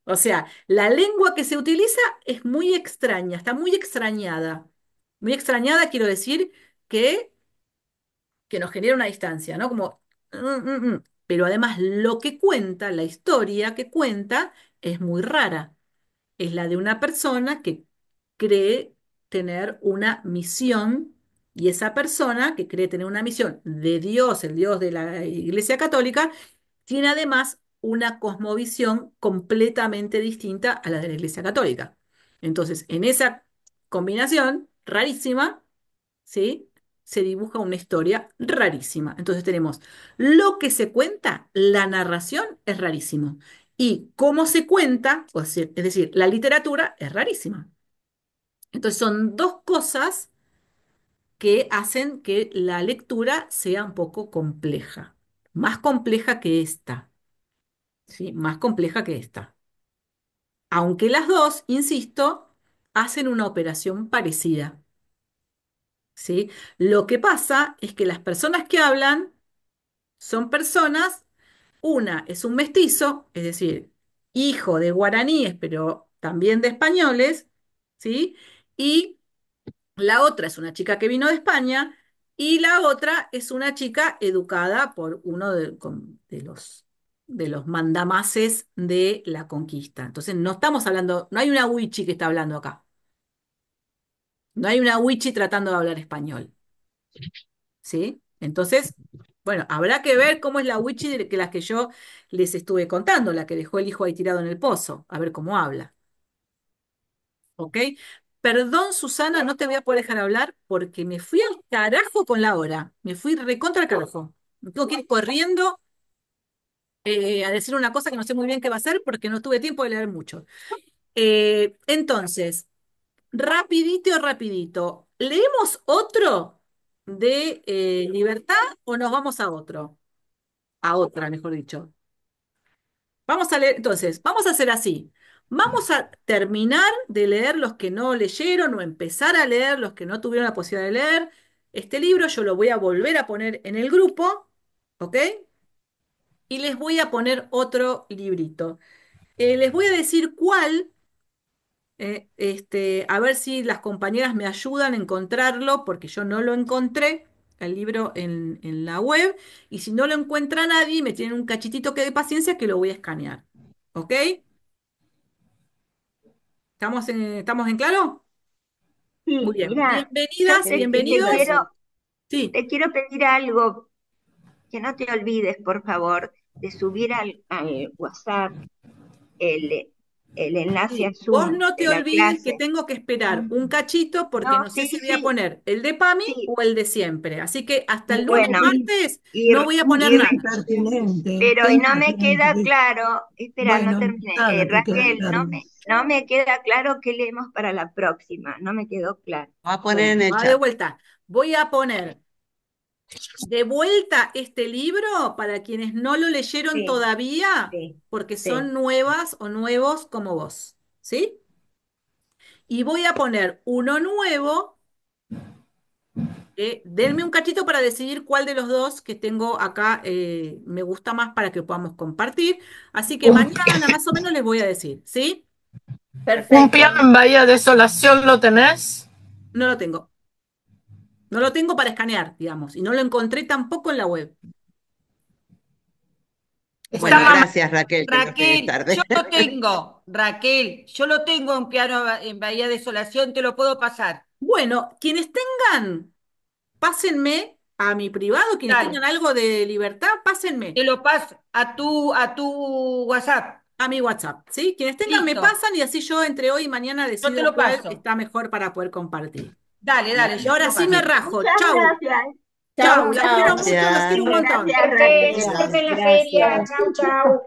Speaker 1: O sea, la lengua que se utiliza es muy extraña, está muy extrañada. Muy extrañada quiero decir que, que nos genera una distancia, ¿no? Como, pero además lo que cuenta, la historia que cuenta, es muy rara. Es la de una persona que cree tener una misión y esa persona que cree tener una misión de Dios, el Dios de la Iglesia Católica, tiene además una cosmovisión completamente distinta a la de la Iglesia Católica. Entonces, en esa combinación rarísima, ¿sí? Se dibuja una historia rarísima. Entonces tenemos lo que se cuenta, la narración es rarísimo. Y cómo se cuenta, es decir, la literatura es rarísima. Entonces son dos cosas que hacen que la lectura sea un poco compleja, más compleja que esta, ¿sí? Más compleja que esta. Aunque las dos, insisto, hacen una operación parecida, ¿sí? Lo que pasa es que las personas que hablan son personas, una es un mestizo, es decir, hijo de guaraníes, pero también de españoles, ¿sí? Y la otra es una chica que vino de España y la otra es una chica educada por uno de los mandamases de la conquista. Entonces, no estamos hablando, no hay una wichi que está hablando acá. No hay una wichi tratando de hablar español, ¿sí? Entonces, bueno, habrá que ver cómo es la wichi de que las que yo les estuve contando, la que dejó el hijo ahí tirado en el pozo, a ver cómo habla. ¿Ok? Perdón, Susana, no te voy a poder dejar hablar porque me fui al carajo con la hora. Me fui recontra al carajo. Me tengo que ir corriendo a decir una cosa que no sé muy bien qué va a hacer porque no tuve tiempo de leer mucho. Entonces, rapidito, rapidito. ¿Leemos otro de libertad o nos vamos a otro? A otra, mejor dicho. Vamos a leer, entonces, vamos a hacer así. Vamos a terminar de leer los que no leyeron o empezar a leer los que no tuvieron la posibilidad de leer. Este libro yo lo voy a volver a poner en el grupo, ¿ok? Y les voy a poner otro librito. Les voy a decir cuál, a ver si las compañeras me ayudan a encontrarlo, porque yo no lo encontré, el libro en la web, y si no lo encuentra nadie, me tienen un cachitito que de paciencia que lo voy a escanear. ¿Ok? ¿Estamos en claro? Muy
Speaker 6: Sí,
Speaker 1: bien.
Speaker 6: mira, yo
Speaker 1: Bienvenidas,
Speaker 6: te
Speaker 1: bienvenidos.
Speaker 6: quiero,
Speaker 1: Sí,
Speaker 6: te quiero pedir algo, que no te olvides, por favor, de subir al WhatsApp el, el enlace a
Speaker 1: sí. Vos
Speaker 6: Zoom
Speaker 1: no
Speaker 6: de
Speaker 1: te
Speaker 6: la
Speaker 1: olvides que
Speaker 6: clase.
Speaker 1: tengo que esperar un cachito porque
Speaker 6: No,
Speaker 1: no sé
Speaker 6: sí,
Speaker 1: si voy a
Speaker 6: sí,
Speaker 1: poner el de PAMI
Speaker 6: sí.
Speaker 1: o el de siempre. Así que hasta el lunes,
Speaker 6: Bueno,
Speaker 1: martes,
Speaker 6: y,
Speaker 1: no voy a poner
Speaker 6: y,
Speaker 1: nada.
Speaker 6: pero y no me queda claro, espera, no
Speaker 9: Bueno,
Speaker 6: terminé.
Speaker 9: nada, te queda
Speaker 6: Raquel,
Speaker 9: claro.
Speaker 6: no me queda claro qué leemos para la próxima, no me quedó claro.
Speaker 11: Va a poner
Speaker 1: Bueno,
Speaker 11: en el
Speaker 1: va de
Speaker 11: chat.
Speaker 1: vuelta. Voy a poner de vuelta este libro para quienes no lo leyeron
Speaker 6: Sí,
Speaker 1: todavía,
Speaker 6: sí,
Speaker 1: porque
Speaker 6: sí.
Speaker 1: son nuevas o nuevos como vos. ¿Sí? Y voy a poner uno nuevo. Denme un cachito para decidir cuál de los dos que tengo acá me gusta más para que podamos compartir. Así que mañana más o menos les voy a decir, ¿sí?
Speaker 7: ¿Un
Speaker 5: Perfecto.
Speaker 7: piano en Bahía Desolación lo tenés?
Speaker 1: No lo tengo. No lo tengo para escanear, digamos, y no lo encontré tampoco en la web.
Speaker 7: Está
Speaker 11: Bueno,
Speaker 5: Bueno,
Speaker 7: más
Speaker 11: gracias Raquel, que no llegues
Speaker 5: Raquel, yo
Speaker 11: tarde.
Speaker 5: lo tengo. Raquel, yo lo tengo en piano en Bahía Desolación, te lo puedo pasar.
Speaker 1: Bueno, quienes tengan, pásenme a mi privado, quienes
Speaker 5: Dale,
Speaker 1: tengan algo de libertad, pásenme
Speaker 5: te lo paso a tu WhatsApp.
Speaker 1: a mi WhatsApp, ¿sí? Quienes tengan me
Speaker 5: Listo,
Speaker 1: pasan y así yo entre hoy y mañana
Speaker 5: yo te
Speaker 1: decido
Speaker 5: lo
Speaker 1: cuál
Speaker 5: paso.
Speaker 1: está mejor para poder compartir.
Speaker 5: Dale, dale,
Speaker 1: Y
Speaker 5: yo te
Speaker 1: ahora
Speaker 5: lo
Speaker 1: sí me
Speaker 5: paso.
Speaker 1: rajo.
Speaker 6: Muchas
Speaker 1: Chau,
Speaker 6: gracias.
Speaker 1: chau,
Speaker 5: Chau,
Speaker 1: las quiero
Speaker 5: chau.
Speaker 1: mucho, los
Speaker 11: Gracias.
Speaker 1: quiero un montón.
Speaker 6: Gracias,
Speaker 3: Suerte,
Speaker 6: Raquel.
Speaker 3: suerte en la feria.
Speaker 6: Gracias.
Speaker 3: Chau, chau.